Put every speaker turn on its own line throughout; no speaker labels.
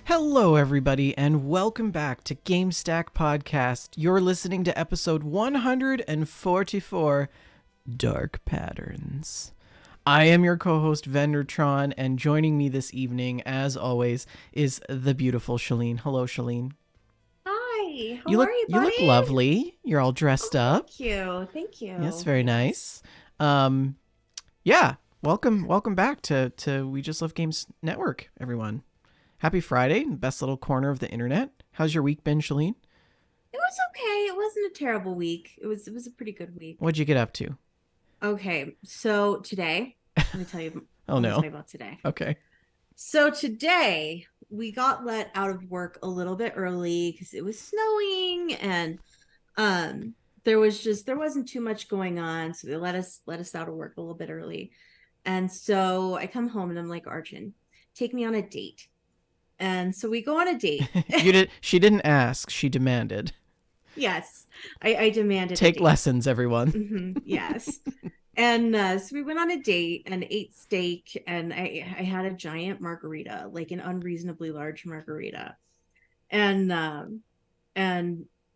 Hello, everybody, and welcome back to GameStack Podcast. You're listening to episode 144, Dark Patterns. I am your co-host, Vendertron, and joining me this evening, as always, is the beautiful Shalene. Hello, Shalene.
Hi, how
You look,
are you,
you
buddy?
look lovely. You're all dressed up.
Thank you, thank
Yes,
you.
very nice. Yeah, welcome back to We Just Love Games Network, everyone. Happy Friday, best little corner of the internet. How's your week been, Shalene?
It was okay. It wasn't a terrible week. It was a pretty good week.
What'd you get up to?
Okay, so today, let me tell you.
Oh
Let me tell
no.
you about today.
Okay.
So today we got let out of work a little bit early because it was snowing and there wasn't too much going on, so they let us out of work a little bit early. And so I come home and I'm like, Arjun, take me on a date. And so we go on a date.
She didn't ask, she demanded.
Yes, I demanded a
Take
date.
lessons, everyone.
Yes. And so we went on a date and ate steak, and I had a giant margarita, like an unreasonably large margarita, and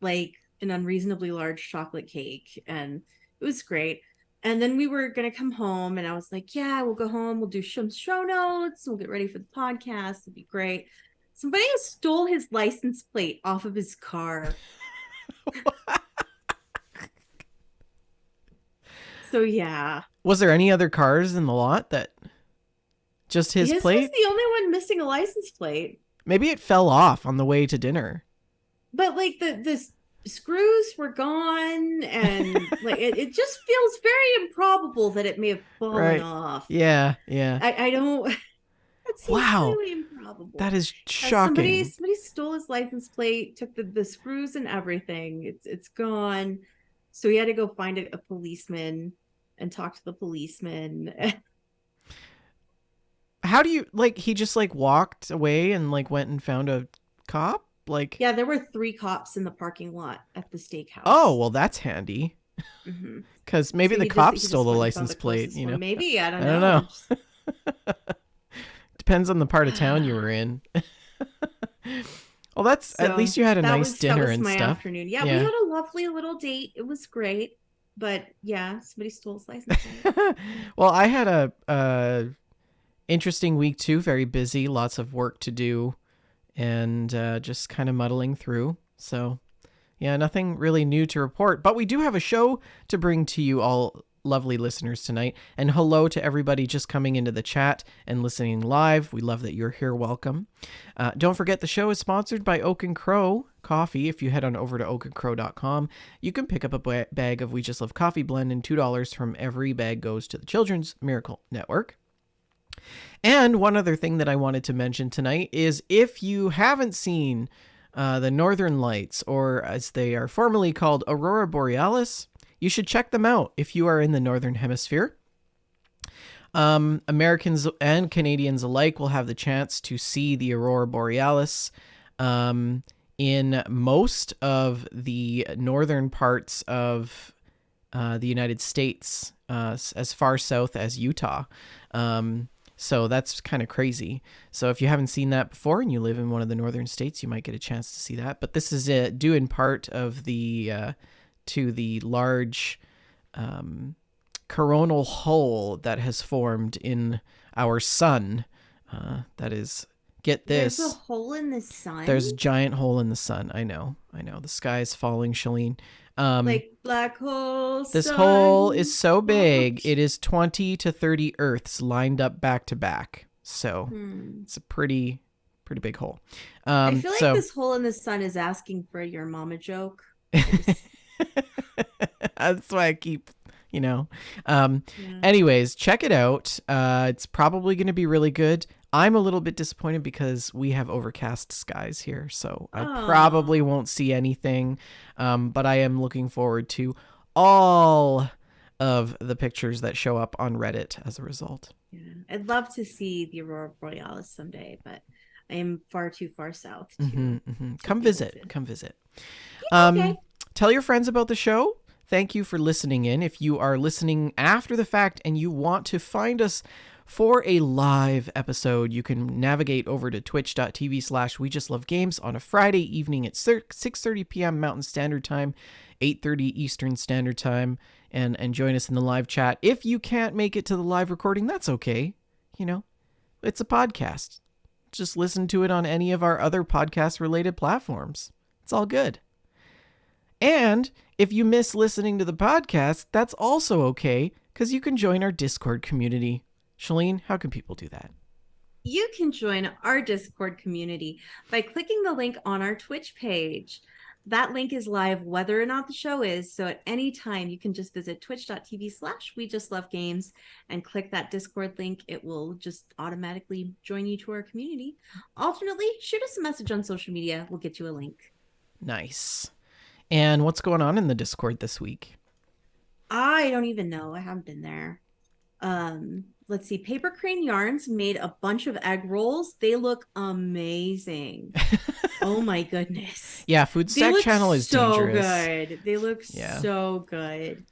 like an unreasonably large chocolate cake, and it was great. And then we were gonna come home, and I was like, "Yeah, we'll go home. We'll do some show notes. We'll get ready for the podcast. It'll be great." Somebody stole his license plate off of his car. So yeah,
Was there any other cars in the lot that just his
his
plate?
was the only one missing a license plate.
Maybe it fell off on the way to dinner.
But like the screws were gone, and like it just feels very improbable that it may have fallen
Right.
off.
Yeah.
I don't. That seems
Wow.
really improbable.
That is
Somebody
shocking.
stole his license plate, took the screws and everything. It's gone. So he had to go find a policeman and talk to the policeman.
How do you he just walked away and went and found a cop?
Yeah, there were 3 cops in the parking lot at the steakhouse.
Oh, well, that's handy.
Mm-hmm.
Cuz maybe
So
the
he
cops
just
stole the
went and found
license
the
plate,
closest one. Maybe, I don't
I don't
know.
know. Depends on the part of town you were in. Well, that's at least you had a nice dinner and
my
stuff.
afternoon. Yeah, we had a lovely little date. It was great. But yeah, somebody stole his license plate.
Well, I had a interesting week too. Very busy, lots of work to do, and just kind of muddling through. So, yeah, nothing really new to report. But we do have a show to bring to you all lovely listeners tonight. And hello to everybody just coming into the chat and listening live. We love that you're here. Welcome. Don't forget the show is sponsored by Oak and Crow Coffee. If you head on over to oakandcrow.com, you can pick up a bag of We Just Love Coffee blend, and $2 from every bag goes to the Children's Miracle Network. And one other thing that I wanted to mention tonight is if you haven't seen the Northern Lights, or as they are formally called, Aurora Borealis, you should check them out if you are in the Northern Hemisphere. Americans and Canadians alike will have the chance to see the Aurora Borealis in most of the northern parts of the United States, as far south as Utah. So that's kind of crazy. So if you haven't seen that before and you live in one of the northern states, you might get a chance to see that. But this is due in part of to the large coronal hole that has formed in our sun. That is, get this.
There's a hole in the sun?
There's a giant hole in the sun. I know. The sky is falling, Shalene.
Like black hole.
This
sun.
hole is so big, it is 20 to 30 Earths lined up back to back. So it's a pretty big hole.
I feel like this hole in the sun is asking for your mama joke.
That's why I keep, Anyways, check it out. It's probably going to be really good. I'm a little bit disappointed because we have overcast skies here, so I probably won't see anything. But I am looking forward to all of the pictures that show up on Reddit as a result.
Yeah, I'd love to see the Aurora Borealis someday, but I am far too far south.
Come visit.
Okay.
Tell your friends about the show. Thank you for listening in. If you are listening after the fact and you want to find us for a live episode, you can navigate over to twitch.tv/We Just Love Games on a Friday evening at 6:30 p.m. Mountain Standard Time, 8:30 Eastern Standard Time, and join us in the live chat. If you can't make it to the live recording, that's okay. You know, it's a podcast. Just listen to it on any of our other podcast-related platforms. It's all good. And if you miss listening to the podcast, that's also okay, because you can join our Discord community. Shalene, how can people do that?
You can join our Discord community by clicking the link on our Twitch page. That link is live whether or not the show is. So at any time, you can just visit twitch.tv/We Just Love Games and click that Discord link. It will just automatically join you to our community. Alternately, shoot us a message on social media. We'll get you a link.
Nice. And what's going on in the Discord this week?
I don't even know. I haven't been there. Let's see. Paper Crane Yarns made a bunch of egg rolls. They look amazing. Oh my goodness.
Yeah, Food Stack channel is
so
dangerous.
Good. They look so good.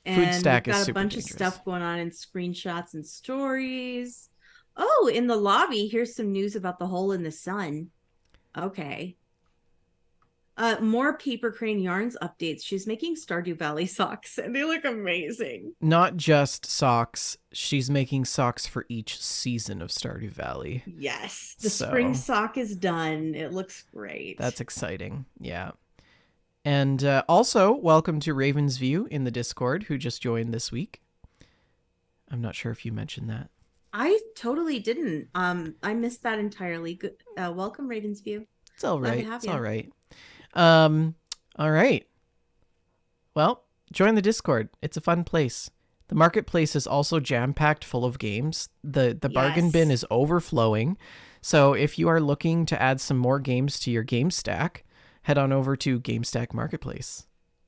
And
Food Stack
we've got
is
a bunch
dangerous.
of stuff going on in screenshots and stories. Oh, in the lobby, here's some news about the hole in the sun. Okay. More Paper Crane Yarns updates. She's making Stardew Valley socks, and they look amazing.
Not just socks. She's making socks for each season of Stardew Valley.
Yes. The spring sock is done. It looks great.
That's exciting. Yeah. And also, welcome to Raven's View in the Discord, who just joined this week. I'm not sure if you mentioned that.
I totally didn't. I missed that entirely. Good. Welcome, Raven's View.
It's all right. It's all right. All right. Well, join the Discord. It's a fun place. The marketplace is also jam-packed full of games. The bargain bin is overflowing. So if you are looking to add some more games to your GameStack, head on over to GameStack Marketplace.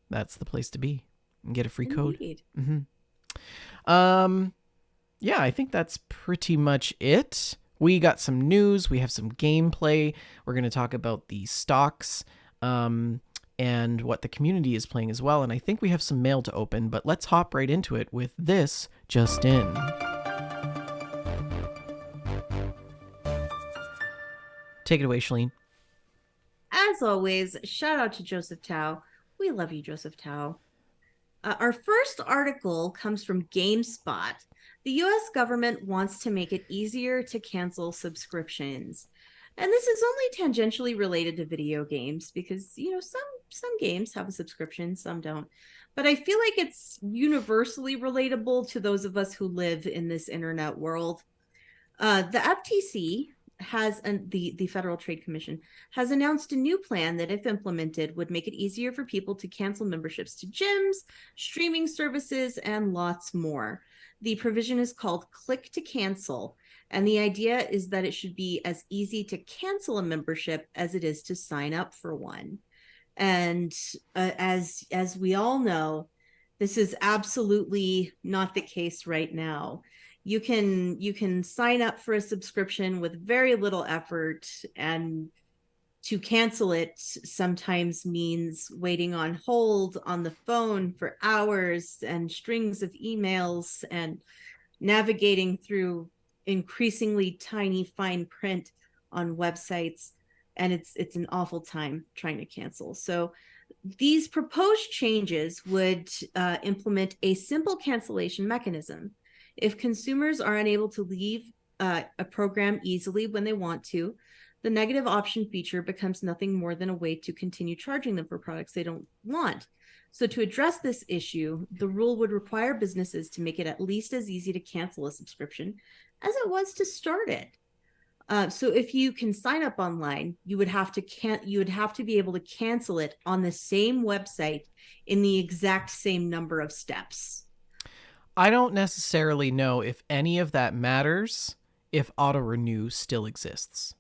That's the place to be. And get a free code. Yeah, I think that's pretty much it. We got some news. We have some gameplay. We're going to talk about the stocks and what the community is playing as well. And I think we have some mail to open, but let's hop right into it with this just in. Take it away, Shalene.
As always, shout out to Joseph Tao. We love you, Joseph Tao. Our first article comes from GameSpot. The US government wants to make it easier to cancel subscriptions. And this is only tangentially related to video games because, you know, some games have a subscription, some don't. But I feel like it's universally relatable to those of us who live in this internet world. The FTC the Federal Trade Commission has announced a new plan that, if implemented, would make it easier for people to cancel memberships to gyms, streaming services, and lots more. The provision is called Click to Cancel, and the idea is that it should be as easy to cancel a membership as it is to sign up for one. And as we all know, this is absolutely not the case right now. You can sign up for a subscription with very little effort, and to cancel it sometimes means waiting on hold on the phone for hours and strings of emails and navigating through increasingly tiny fine print on websites. And it's an awful time trying to cancel. So these proposed changes would implement a simple cancellation mechanism. If consumers are unable to leave a program easily when they want to, the negative option feature becomes nothing more than a way to continue charging them for products they don't want. So to address this issue, the rule would require businesses to make it at least as easy to cancel a subscription as it was to start it. So if you can sign up online, you would have to be able to cancel it on the same website in the exact same number of steps.
I don't necessarily know if any of that matters if auto renew still exists.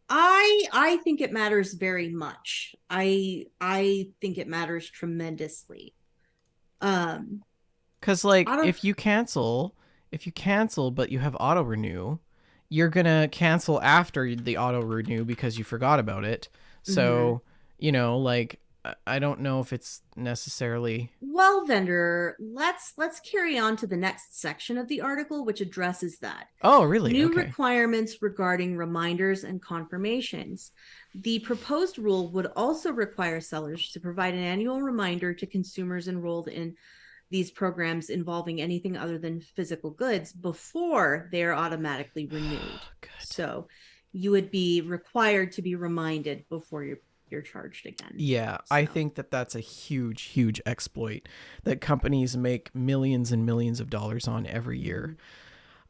I think it matters very much. I think it matters tremendously.
Because if you cancel but you have auto renew, you're gonna cancel after the auto renew because you forgot about it. So you know, I don't know if it's necessarily.
Well, vendor, let's carry on to the next section of the article, which addresses that.
Oh, really?
New
Okay.
requirements regarding reminders and confirmations. The proposed rule would also require sellers to provide an annual reminder to consumers enrolled in these programs involving anything other than physical goods before they are automatically renewed.
Good.
So you would be required to be reminded before you're charged again.
Yeah, I
So
think that that's a huge, huge exploit that companies make millions and millions of dollars on every
mm-hmm.
year.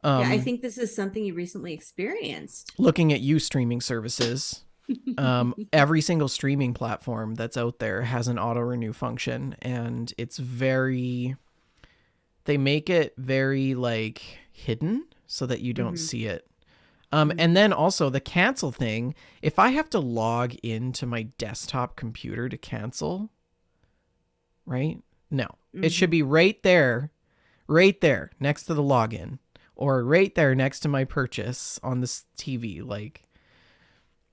Yeah, I
Um,
think this is something you recently experienced.
Looking at you streaming services, every single streaming platform that's out there has an auto renew function, and it's very. They make it very like hidden so that you don't
mm-hmm.
see it.
Mm-hmm.
And then also the cancel thing. If I have to log into my desktop computer to cancel, right? No, it should
Mm-hmm.
be right there next to the login, or right there next to my purchase on this TV. Like,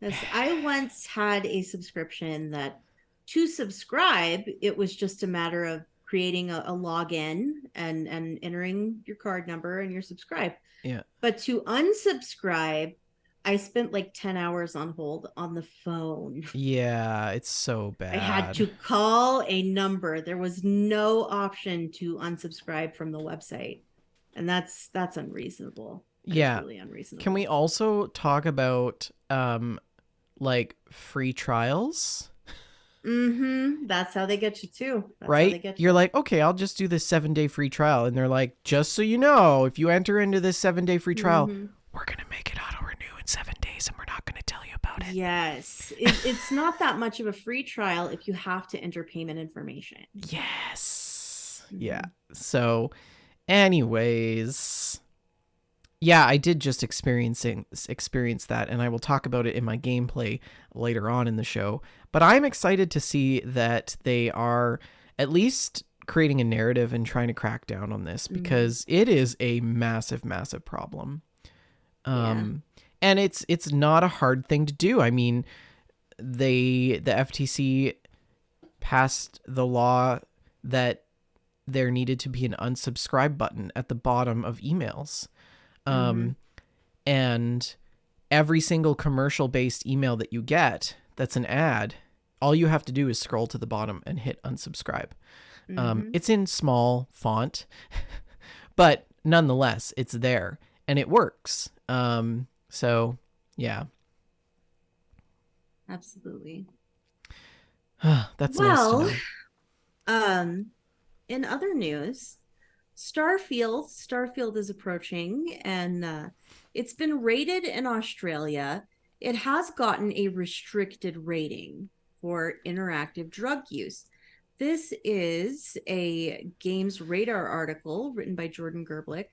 Yes, I once had a subscription that to subscribe, it was just a matter of creating a login and entering your card number and you're subscribed.
yeah,
But to unsubscribe, I spent like 10 hours on hold on the phone.
yeah, it's so
I had
bad.
to call a number. There was no option to unsubscribe from the website. And that's unreasonable. That is
Yeah.
really
Can we
unreasonable.
also talk about like free trials?
Mm-hmm. That's how they get you too. That's how they
Right?
get
You're
you.
like, okay, I'll just do this 7 day free trial. And they're like, just so you know, if you enter into this 7 day free trial,
Mm-hmm.
we're going to make it auto renew in 7 days and we're not going to tell you about it.
Yes. It's not that much of a free trial if you have to enter payment information.
Yes. Yeah.
Mm-hmm.
So, anyways, yeah, I did just experience that, and I will talk about it in my gameplay later on in the show. But I'm excited to see that they are at least creating a narrative and trying to crack down on this
Mm-hmm.
because it is a massive, massive problem.
Yeah.
Um, and it's not a hard thing to do. I mean, the FTC passed the law that there needed to be an unsubscribe button at the bottom of emails.
Mm-hmm.
Um, and every single commercial based email that you get that's an ad, all you have to do is scroll to the bottom and hit unsubscribe.
Mm-hmm.
It's in small font, but nonetheless, it's there and it works. So, yeah,
Absolutely.
that's nice to
Well,
know.
um, in other news, Starfield is approaching and it's been rated in Australia. It has gotten a restricted rating for interactive drug use. This is a Games Radar article written by Jordan Gerblick,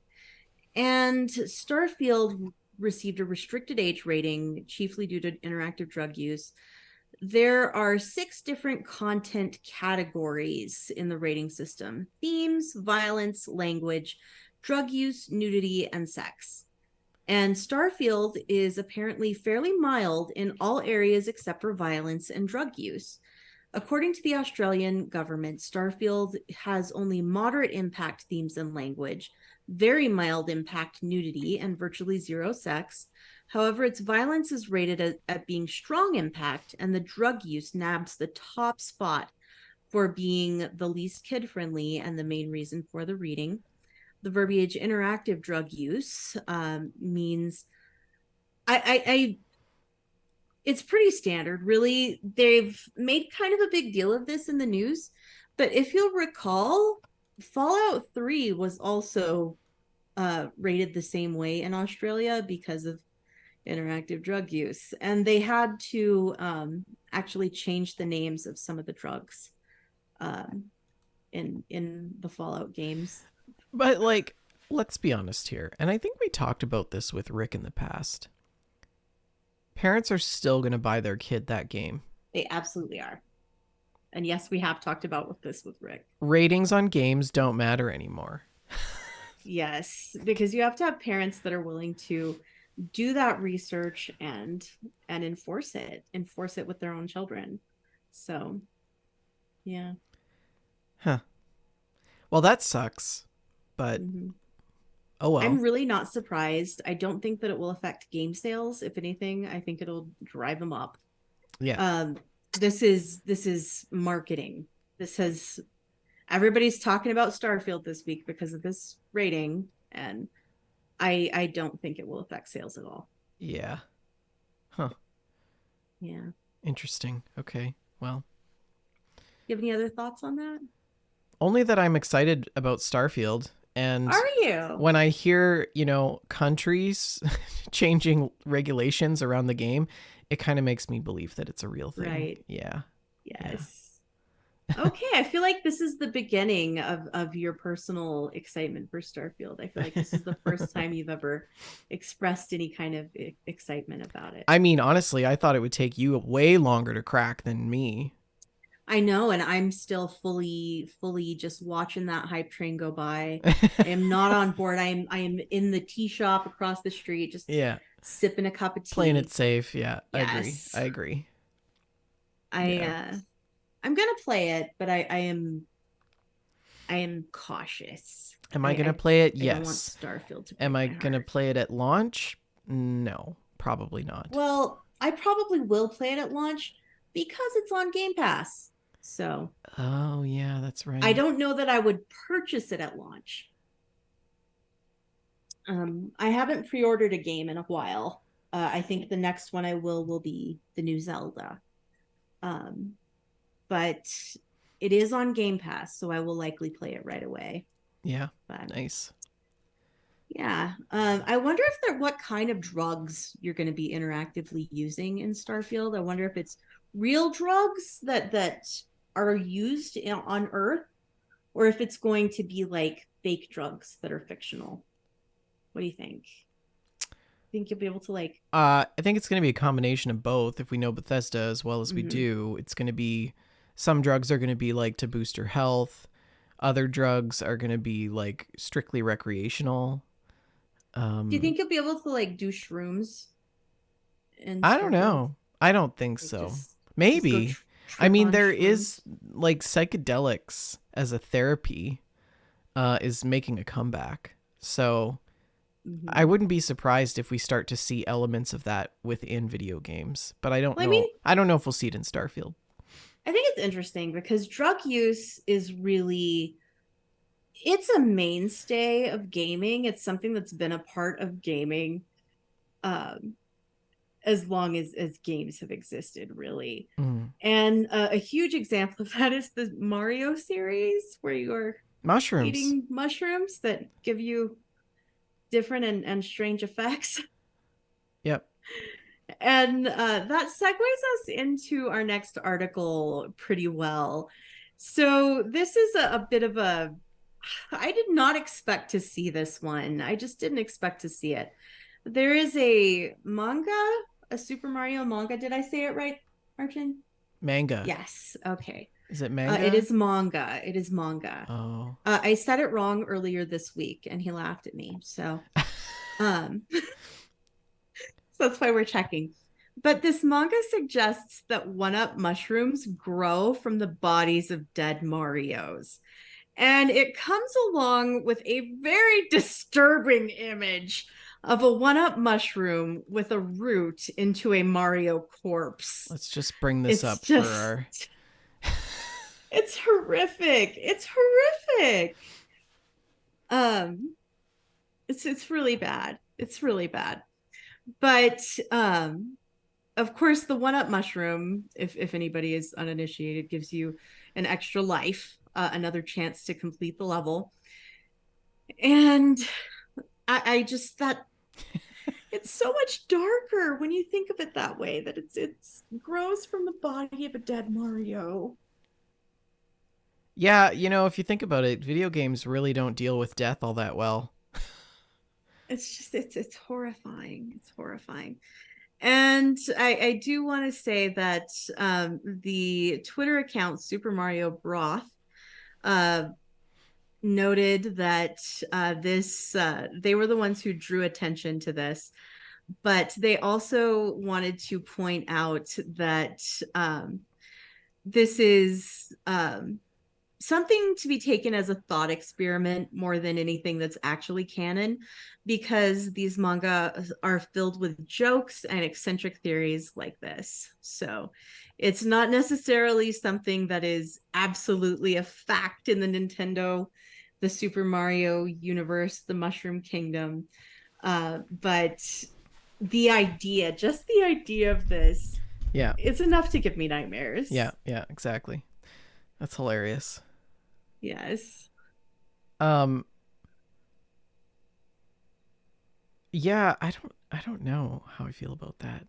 and Starfield received a restricted age rating chiefly due to interactive drug use. There are 6 different content categories in the rating system: themes, violence, language, drug use, nudity, and sex. And Starfield is apparently fairly mild in all areas except for violence and drug use. According to the Australian government, Starfield has only moderate impact themes and language, very mild impact nudity, and virtually zero sex. However, its violence is rated at being strong impact, and the drug use nabs the top spot for being the least kid friendly and the main reason for the reading. The verbiage interactive drug use means I it's pretty standard, really. They've made kind of a big deal of this in the news, but if you'll recall, Fallout 3 was also rated the same way in Australia because of interactive drug use, and they had to actually change the names of some of the drugs um, in the Fallout games.
But like, let's be honest here. And I think we talked about this with Rick in the past. Parents are still going to buy their kid that game.
They absolutely are. And yes, we have talked about this with Rick.
Ratings on games don't matter anymore.
Yes, because you have to have parents that are willing to do that research and enforce it with their own children. So Yeah.
Huh. Well, that sucks. But
Hmm.
oh
I'm
well.
really not surprised. I don't think that it will affect game sales. If anything, I think it'll drive them up.
Yeah.
Um, this is marketing. This has everybody's talking about Starfield this week because of this rating, and I don't think it will affect sales at all.
Yeah. Huh.
Yeah.
Interesting. Okay. Well,
You have any other thoughts on that?
only that I'm excited about Starfield. And
Are you?
when I hear, countries changing regulations around the game, it kind of makes me believe that it's a real thing.
Right.
Yeah. Yeah.
Yes. Okay, I feel like this is the beginning of your personal excitement for Starfield. I feel like this is the first time you've ever expressed any kind of excitement about it.
I mean, honestly, I thought it would take you way longer to crack than me.
I know, and I'm still fully just watching that hype train go by. I am not on board. I am in the tea shop across the street, just
Yeah.
sipping a cup of
Playing it
tea.
safe. Yeah. I agree.
Yes.
I agree.
I
Yeah.
I'm gonna play it, but I am cautious.
Am
I
I going to
I,
play it?
I don't want
Yes.
Starfield to
Am
break
I
my
going to
heart.
play it at launch? No, probably not.
Well, I probably will play it at launch because it's on Game Pass. So
Oh, yeah, that's
I
right.
don't know that I would purchase it at launch. I haven't pre-ordered a game in a while. I think the next one I will be the new Zelda. Um, but it is on Game Pass, so I will likely play it right away.
Yeah.
But
Nice.
yeah, I wonder if there what kind of drugs you're going to be interactively using in Starfield. I wonder if it's real drugs that are used on Earth, or if it's going to be like fake drugs that are fictional. What do you think? Think you'll be able to like?
I think it's going to be a combination of both. If we know Bethesda as well as we
Mm-hmm.
do, it's going to be some drugs are going to be like to boost your health. Other drugs are going to be like strictly recreational.
Do you
Um,
think you'll be able to like do shrooms in
I don't
Starfield?
know. I don't think
Like
so.
just go
Maybe. I
trip
mean,
on
there is
shrooms.
like psychedelics as a therapy is making a comeback. So I
Mm-hmm.
wouldn't be surprised if we start to see elements of that within video games, but I don't
Well, I mean,
know. I don't know if we'll see it in Starfield.
I think it's interesting because drug use is really it's a mainstay of gaming. It's something that's been a part of gaming um, as long as games have existed, really.
Mm.
And a huge example of that is the Mario series, where you're
Mushrooms.
eating mushrooms that give you different and strange effects.
Yep.
And that segues us into our next article pretty well. So, this is a bit of a I did not expect to see this one. I just didn't expect to see it. There is a manga, a Super Mario manga. Did I say it right, Arjun?
Manga.
Yes. Okay.
Is it
It
manga?
is manga. It is manga.
Oh.
I said it wrong earlier this week, and he laughed at me. Um, so that's why we're checking. But this manga suggests that one-up mushrooms grow from the bodies of dead Marios. And it comes along with a very disturbing image of a one-up mushroom with a root into a Mario corpse.
Let's just bring this
It's
up for
just
our.
it's horrific. It's horrific. Um it's really bad. It's really bad. But of course the one-up mushroom, if anybody is uninitiated, gives you an extra life, another chance to complete the level. And I just that it's so much darker when you think of it that way, that it's grows from the body of a dead Mario.
Yeah, if you think about it, video games really don't deal with death all that well.
It's just it's horrifying. It's horrifying. And I do want to say that the Twitter account Super Mario Broth uh, noted that this they were the ones who drew attention to this, but they also wanted to point out that this is something to be taken as a thought experiment more than anything that's actually canon, because these manga are filled with jokes and eccentric theories like this. So it's not necessarily something that is absolutely a fact in the Nintendo, the Super Mario universe, the Mushroom Kingdom. But just the idea of this,
Yeah,
it's enough to give me
yeah,
nightmares.
yeah, exactly. That's hilarious.
Yes.
Um, yeah, I don't know how I feel about that.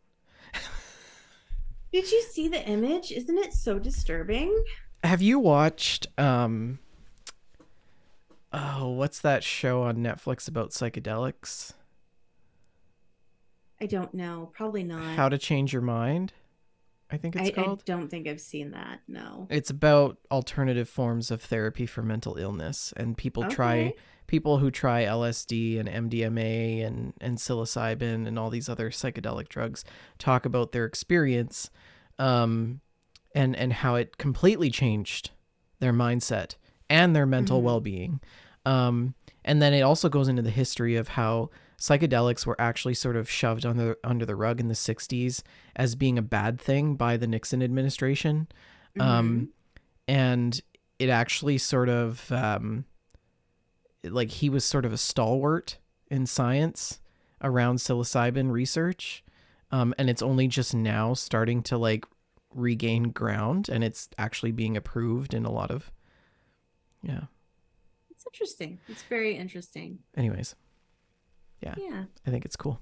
Did you see the image? Isn't it so disturbing?
Have you watched oh, what's that show on Netflix about psychedelics?
I don't know. Probably not.
How to Change Your Mind, I think it's
I
called.
don't think I've seen that. No.
It's about alternative forms of therapy for mental illness, and
Okay.
people who try LSD and MDMA and psilocybin and all these other psychedelic drugs talk about their experience, um, and how it completely changed their mindset and their mental
Mm-hmm.
well-being. Um, and then it also goes into the history of how psychedelics were actually sort of shoved under the rug in the 60s as being a bad thing by the Nixon administration.
Mm-hmm.
Um, and it actually sort of like he was sort of a stalwart in science around psilocybin research. And it's only just now starting to like regain ground, and it's actually being approved in a lot of, yeah.
It's interesting. It's very interesting.
Anyways, yeah,
Yeah.
I think it's cool.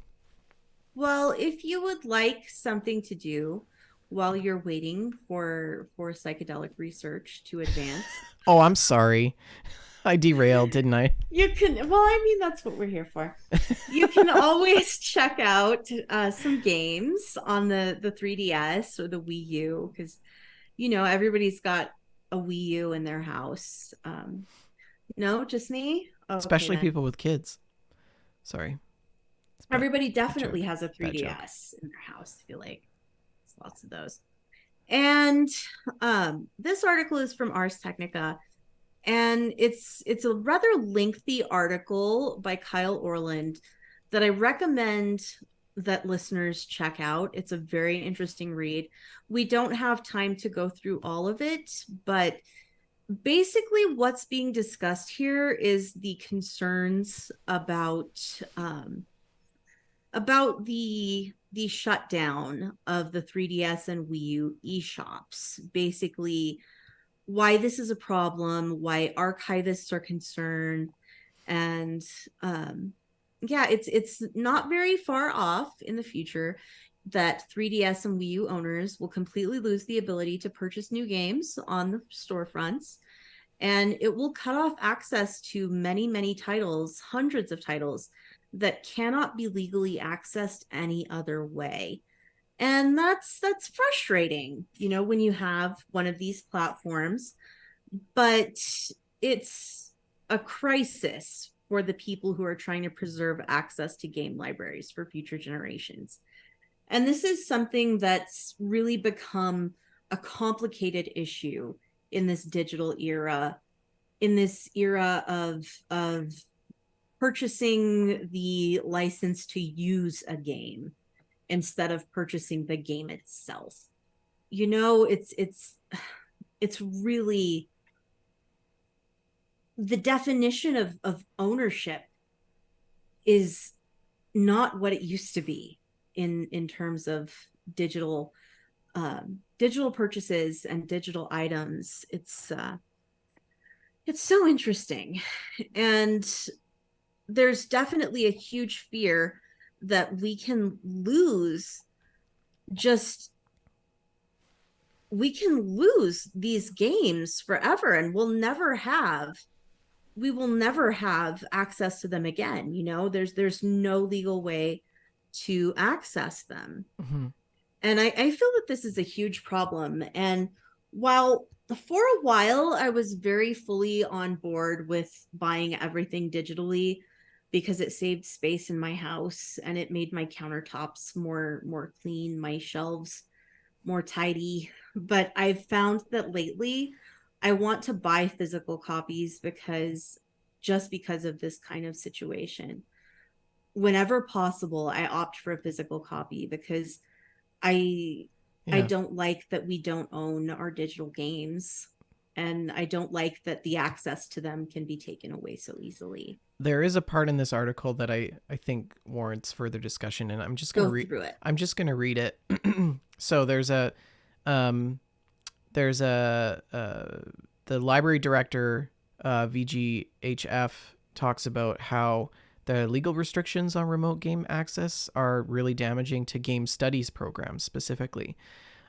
Well, if you would like something to do while you're waiting for psychedelic research to advance,
Oh, I'm sorry. I derailed, didn't I?
you can, well, I mean, that's what we're here for. You can always check out some games on the 3DS or the Wii U, because everybody's got a Wii U in their house. No, just me. Okay,
Especially
then.
people with kids. Sorry, it's bad.
Everybody
Bad
definitely
joke.
has a
Bad joke.
3DS in their house. I feel like there's lots of those. And this article is from Ars Technica, and it's a rather lengthy article by Kyle Orland that I recommend that listeners check out. It's a very interesting read. We don't have time to go through all of it, but basically what's being discussed here is the concerns about the shutdown of the 3DS and Wii U eShops. Basically, why this is a problem, why archivists are concerned, and yeah, it's not very far off in the future that 3DS and Wii U owners will completely lose the ability to purchase new games on the storefronts, and it will cut off access to many, many titles, hundreds of titles that cannot be legally accessed any other way. And that's frustrating, when you have one of these platforms, but it's a crisis for the people who are trying to preserve access to game libraries for future generations. And this is something that's really become a complicated issue in this digital era, in this era of purchasing the license to use a game instead of purchasing the game itself. It's really, the definition of ownership is not what it used to be in terms of digital digital purchases and digital items. It's so interesting, and there's definitely a huge fear that just we can lose these games forever, and we will never have access to them again. There's no legal way to access them.
Mm-hmm.
And I feel that this is a huge problem. And while for a while I was very fully on board with buying everything digitally because it saved space in my house and it made my countertops more clean, my shelves more tidy. But I've found that lately I want to buy physical copies because just because of this kind of situation. Whenever possible, I opt for a physical copy because I I
Yeah.
don't like that we don't own our digital games, and I don't like that the access to them can be taken away so easily.
There is a part in this article that I think warrants further discussion, and
Go through it.
I'm just gonna read it. So um, there's the library director, VGHF, talks about how the legal restrictions on remote game access are really damaging to game studies programs specifically.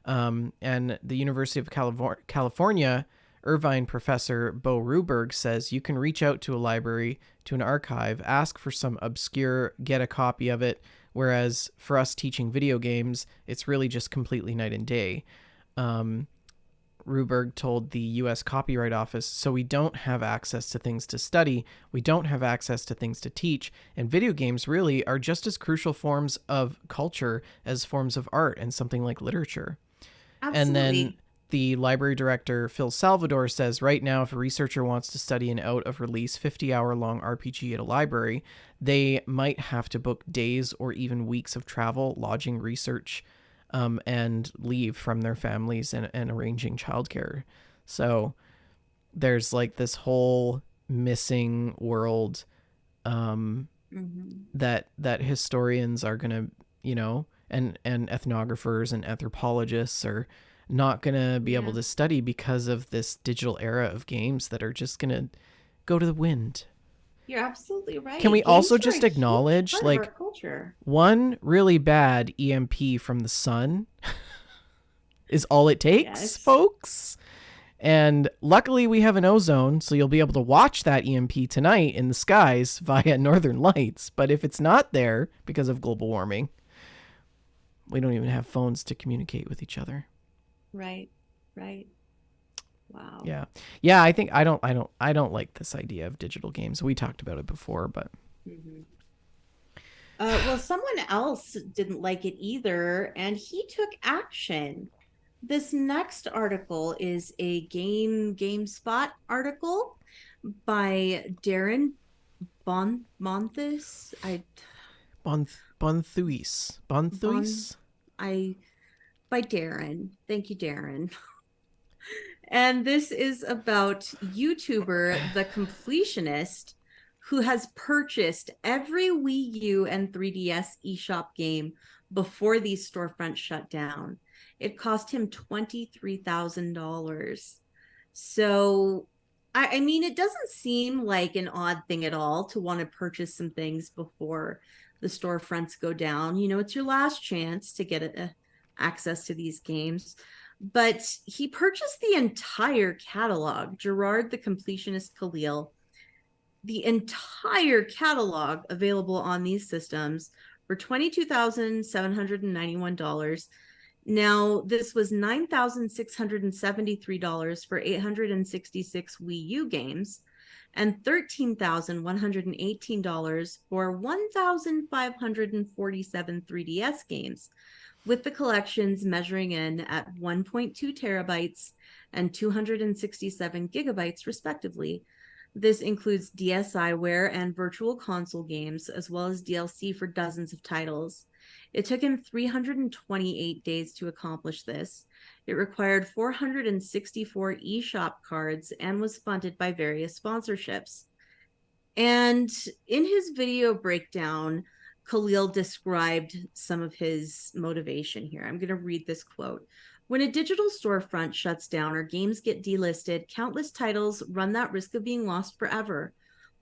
And the University of California Irvine professor Bo Ruberg says you can reach out to a library, to an archive, ask for some obscure, get a copy of it, whereas for us teaching video games, it's really just completely night and day. Um, Ruberg told the US Copyright Office, so we don't have access to things to study, we don't have access to things to teach, and video games really are just as crucial forms of culture as forms of art and something like literature. And then
Absolutely.
the library director, Phil Salvador, says right now, if a researcher wants to study an out of release 50-hour long RPG at a library, they might have to book days or even weeks of travel, lodging, research, and leave from their families and arranging childcare. So there's like this whole missing world
Mm-hmm.
that historians are gonna, and ethnographers and anthropologists are not gonna be able
Yeah,
to study because of this digital era of games that are just gonna go to the wind.
you're absolutely
Can we
right.
also
Games are a
just
huge
acknowledge
part of our
like
culture.
one really bad EMP from the sun is all it takes,
Yes.
folks? And luckily, we have an ozone, so you'll be able to watch that EMP tonight in the skies via northern lights. But if it's not there because of global warming, we don't even have phones to communicate with each other.
Right. Right. Wow.
Yeah, yeah. I think I don't like this idea of digital games. We talked about it before, but
Mm-hmm. Well, someone else didn't like it either, and he took action. This next article is a GameSpot article by Darren Bonmonthis. Bon
Bonthuis.
I by Darren. Thank you, Darren. And this is about YouTuber The Completionist, who has purchased every Wii U and 3DS eShop game before these storefronts shut down. It cost him $23,000. So, I mean, it doesn't seem like an odd thing at all to want to purchase some things before the storefronts go down. You know, it's your last chance to get access to these games. But he purchased the entire catalog, Gerard the Completionist Khalil, the entire catalog available on these systems for $22,791. Now, this was $9,673 for 866 Wii U games and $13,118 for 1,547 3DS games, with the collections measuring in at 1.2 terabytes and 267 gigabytes, respectively. This includes DSiWare and virtual console games, as well as DLC for dozens of titles. It took him 328 days to accomplish this. It required 464 eShop cards and was funded by various sponsorships. And in his video breakdown, Khalil described some of his motivation here. I'm going to read this quote. When a digital storefront shuts down or games get delisted, countless titles run that risk of being lost forever.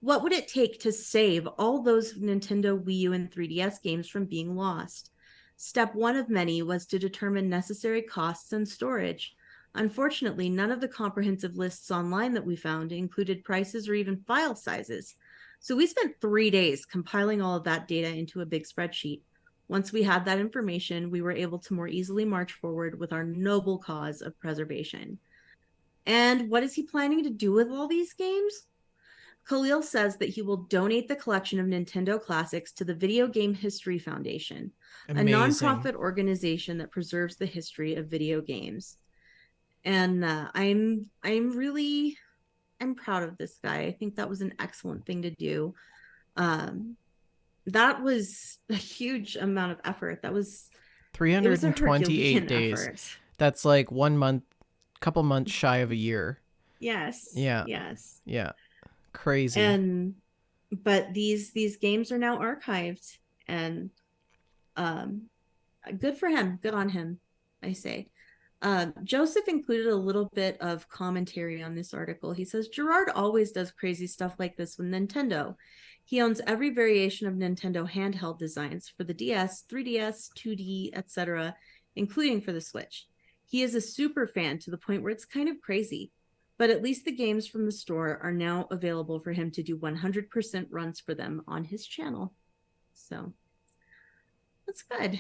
What would it take to save all those Nintendo Wii U and 3DS games from being lost? Step one of many was to determine necessary costs and storage. Unfortunately, none of the comprehensive lists online that we found included prices or even file sizes. So we spent 3 days compiling all of that data into a big spreadsheet. Once we had that information, we were able to more easily march forward with our noble cause of preservation. And what is he planning to do with all these games? Khalil says that he will donate the collection of Nintendo classics to the Video Game History Foundation, a
Amazing.
nonprofit organization that preserves the history of video games. And I'm proud of this guy. I think that was an excellent thing to do. Um, that was a huge amount of effort. It was a
328
Herculean
days.
effort.
That's like 1 month, couple months shy of a year.
Yes,
Yeah.
yes.
Yeah. Crazy.
And but these games are now archived, and um good for him. Good on him, I say. Joseph included a little bit of commentary on this article. He says Gerard always does crazy stuff like this with Nintendo. He owns every variation of Nintendo handheld designs for the DS, 3DS, 2D, etc., including for the Switch. He is a super fan to the point where it's kind of crazy. But at least the games from the store are now available for him to do 100% runs for them on his channel. So that's good.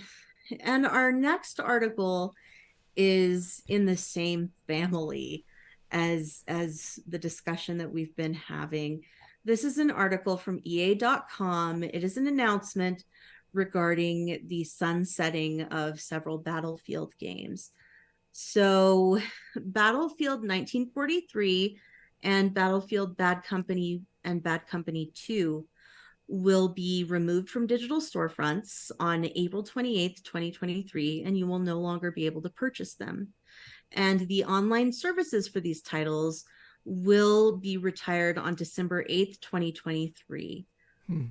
And our next article is in the same family as the discussion that we've been having. This is an article from EA.com. It is an announcement regarding the sunsetting of several Battlefield games. So, Battlefield 1943 and Battlefield Bad Company and Bad Company 2 will be removed from digital storefronts on April 28th, 2023, and you will no longer be able to purchase them. And the online services for these titles will be retired on December 8th, 2023.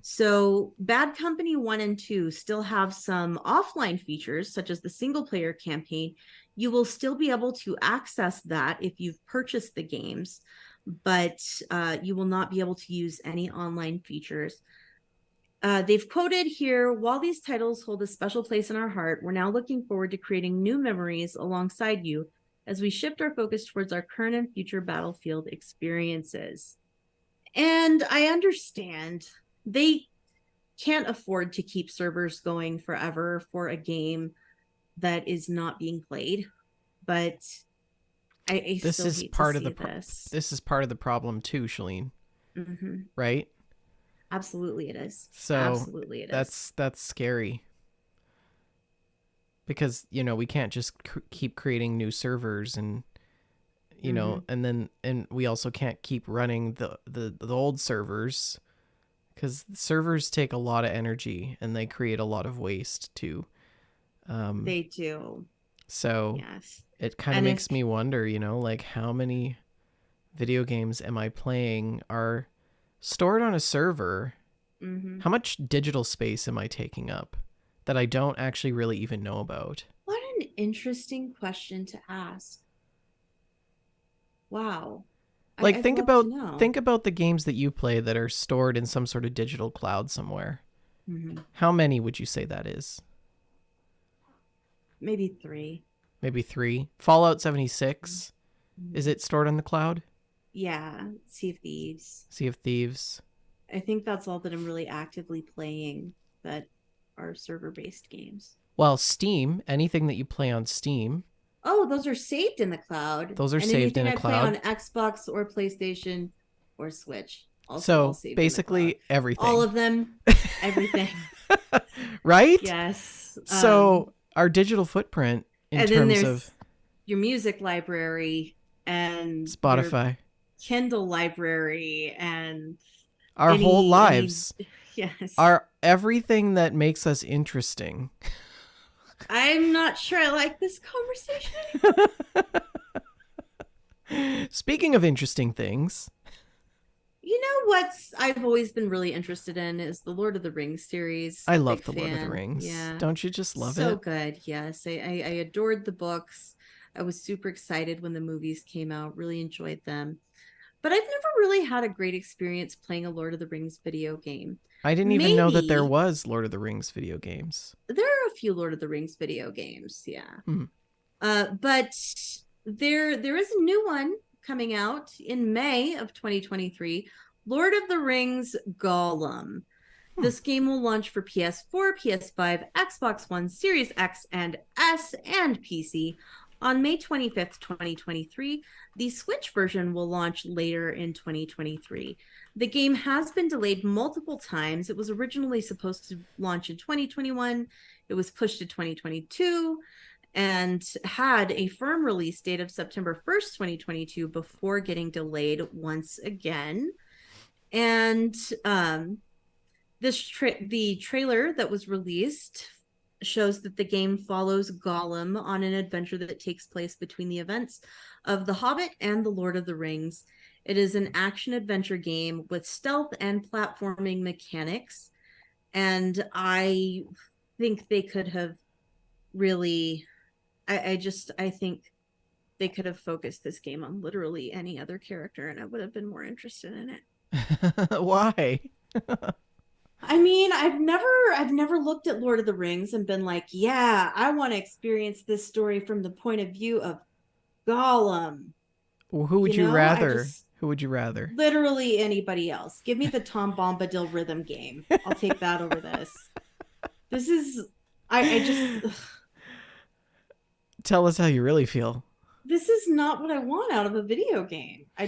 So, Bad Company 1 and 2 still have some offline features, such as the single player campaign. You will still be able to access that if you've purchased the games, but you will not be able to use any online features. They've quoted here, while these titles hold a special place in our heart, we're now looking forward to creating new memories alongside you as we shift our focus towards our current and future Battlefield experiences. And I understand they can't afford to keep servers going forever for a game that is not being played, but I
This
still
is
hate to
part of
see
the
this.
this is part of the problem too, Shalene.
Mm-hmm.
Right?
Absolutely, it is.
So
Absolutely, it is.
that's scary because we can't just keep creating new servers and
Mm-hmm.
and we also can't keep running the old servers because servers take a lot of energy and they create a lot of waste too.
They do.
So
Yes.
it kind of
And if
makes me wonder, like how many video games am I playing are stored on a server?
mm-hmm.
How much digital space am I taking up that I don't actually really even know about?
What an interesting question to ask. Wow.
Like
I'd love to know.
think about the games that you play that are stored in some sort of digital cloud somewhere.
Mm-hmm.
How many would you say that is?
Maybe three.
Maybe 3. Fallout 76, is
Mm-hmm.
it stored on the cloud?
Yeah. Sea of Thieves.
Sea of Thieves.
I think that's all that I'm really actively playing that are server based games.
Well, Steam, anything that you play on Steam,
Oh, those are saved in the cloud.
those are
And
saved in
anything
a
I play on
cloud.
Xbox or PlayStation or Switch, also all
So
saved in the cloud.
basically
All
everything.
of them, everything.
Right?
Yes.
So our digital footprint in
And then
terms of
there's your music library and your
Spotify,
Kindle library and
our whole
any
lives,
yes.
our everything that makes us interesting.
I'm not sure I like this conversation.
Speaking of interesting things,
You know what's I've always been really interested in is the Lord of the Rings series.
I love
Big
The Lord of the
fan.
Rings.
Yeah.
Don't you just love
So
it?
good. Yes. I adored the books. I was super excited when the movies came out, really enjoyed them. But I've never really had a great experience playing a Lord of the Rings video game.
I didn't even know that there
Maybe
was Lord of the Rings video games.
there are a few Lord of the Rings video games, yeah.
Hmm.
But there is a new one coming out in May of 2023, Lord of the Rings Gollum.
Hmm.
This game will launch for PS4, PS5, Xbox One, Series X and S, and PC On May 25th, 2023, the Switch version will launch later in 2023. The game has been delayed multiple times. It was originally supposed to launch in 2021, it was pushed to 2022, and had a firm release date of September 1st, 2022, before getting delayed once again. And the trailer that was released shows that the game follows Gollum on an adventure that takes place between the events of The Hobbit and The Lord of the Rings. It is an action adventure game with stealth and platforming mechanics. And I think they could have really, I think they could have focused this game on literally any other character and I would have been more interested in it.
Why?
I mean, I've never looked at Lord of the Rings and been like, yeah, I want to experience this story from the point of view of Gollum.
Well, who would
You
you
know, I
rather?
just
Who would you rather?
literally anybody else. Give me the Tom Bombadil rhythm game. I'll take that over this. This is I just
Tell us how you really feel.
this is not what I want out of a video game. I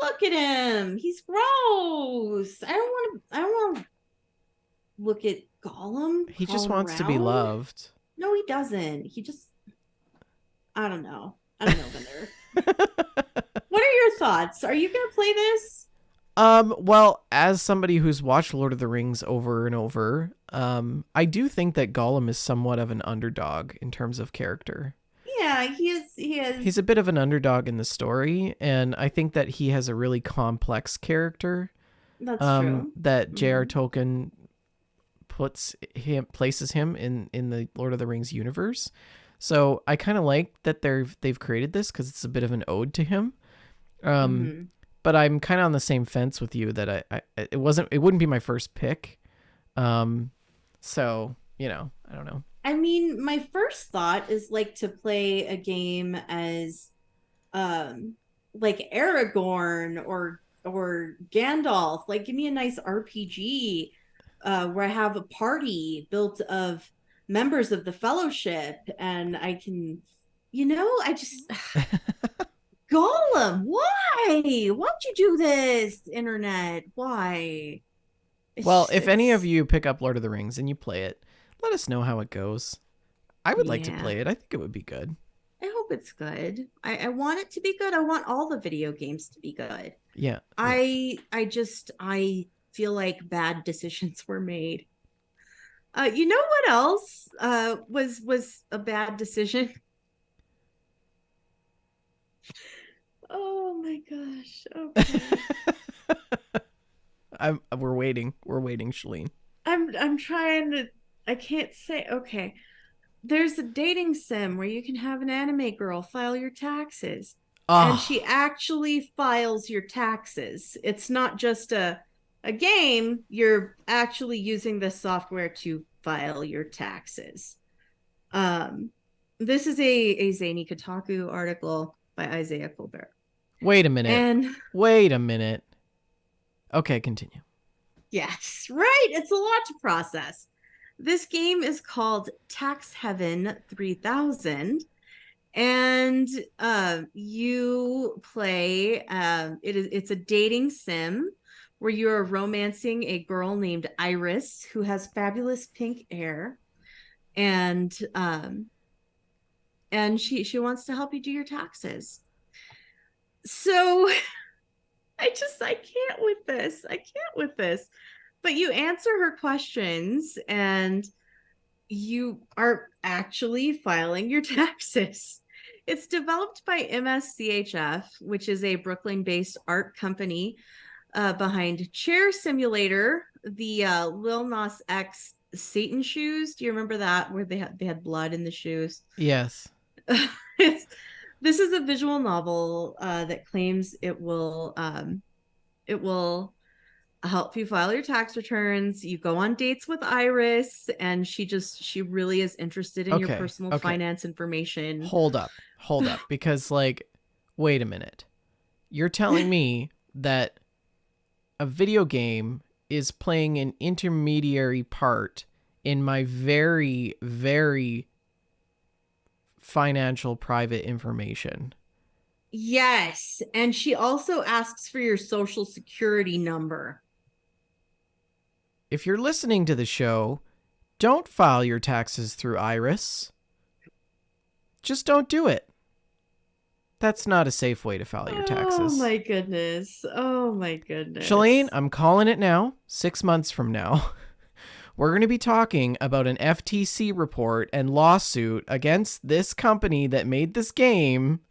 look at him. He's gross. I don't want to look at Gollum
He just
crawling
wants to be
around.
loved.
No, he doesn't. He just, I don't know. I don't know, Bender. What are your thoughts? Are you going to play this?
Well, as somebody who's watched Lord of the Rings over and over, I do think that Gollum is somewhat of an underdog in terms of character.
Yeah, he is. He
He's
is.
a bit of an underdog in the story, and I think that he has a really complex character.
That's true.
That J.R.
Mm-hmm.
Tolkien places him in the Lord of the Rings universe. So I kind of like that they've created this because it's a bit of an ode to him. Um,
Mm-hmm.
but I'm kind of on the same fence with you that it wouldn't be my first pick. Um, so I don't know.
I mean, my first thought is like to play a game as, um, like Aragorn or Gandalf. Like, give me a nice RPG, where I have a party built of members of the Fellowship, and I can, I just Gollum. Why? Why'd you do this, internet? Why?
Well, if any of
It's
you pick up Lord of the Rings and you play it, let us know how it goes. I would like to
yeah.
play it. I think it would be good.
I hope it's good. I want it to be good. I want all the video games to be good.
Yeah, yeah.
I feel like bad decisions were made. You know what else was a bad decision? Oh my gosh. Okay.
We're waiting. We're waiting, Shalene.
I'm trying to I can't say okay. There's a dating sim where you can have an anime girl file your taxes and she
Oh,
actually files your taxes. It's not just a game, you're actually using this software to file your taxes. Um this is a Zany Kotaku article by Isaiah Colbert.
wait a minute.
And
Wait a minute. Okay, continue.
yes, right, it's a lot to process. This game is called Tax Heaven 3000 and you play it's a dating sim where you're romancing a girl named Iris who has fabulous pink hair and she wants to help you do your taxes. So I can't with this. I can't with this. But you answer her questions and you are actually filing your taxes. It's developed by MSCHF, which is a Brooklyn based art company behind Chair Simulator, the Lil Nas X Satan shoes. Do you remember that where they had blood in the shoes?
Yes.
It's, this is a visual novel that claims it will help you file your tax returns. You go on dates with Iris, and she really is interested in your
Okay.
personal
Okay.
finance information.
Hold up. Hold up. Because, like, wait a minute. You're telling me that a video game is playing an intermediary part in my very, very financial private information.
Yes. And she also asks for your social security number.
If you're listening to the show, don't file your taxes through Iris. Just don't do it. That's not a safe way to file your
Oh
taxes.
my goodness. Oh my goodness.
Shalane, I'm calling it now, 6 months from now. We're going to be talking about an FTC report and lawsuit against this company that made this game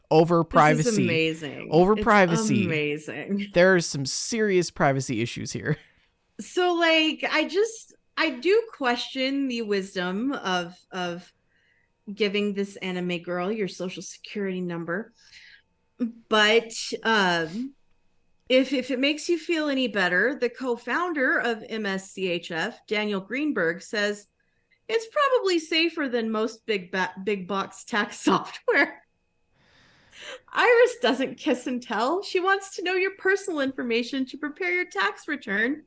over
This is
privacy.
amazing.
Over
It's
privacy.
amazing.
There are some serious privacy issues here.
So like I do question the wisdom of giving this anime girl your social security number. But if it makes you feel any better, the co-founder of MSCHF, Daniel Greenberg, says it's probably safer than most big box tax software. Iris doesn't kiss and tell. She wants to know your personal information to prepare your tax return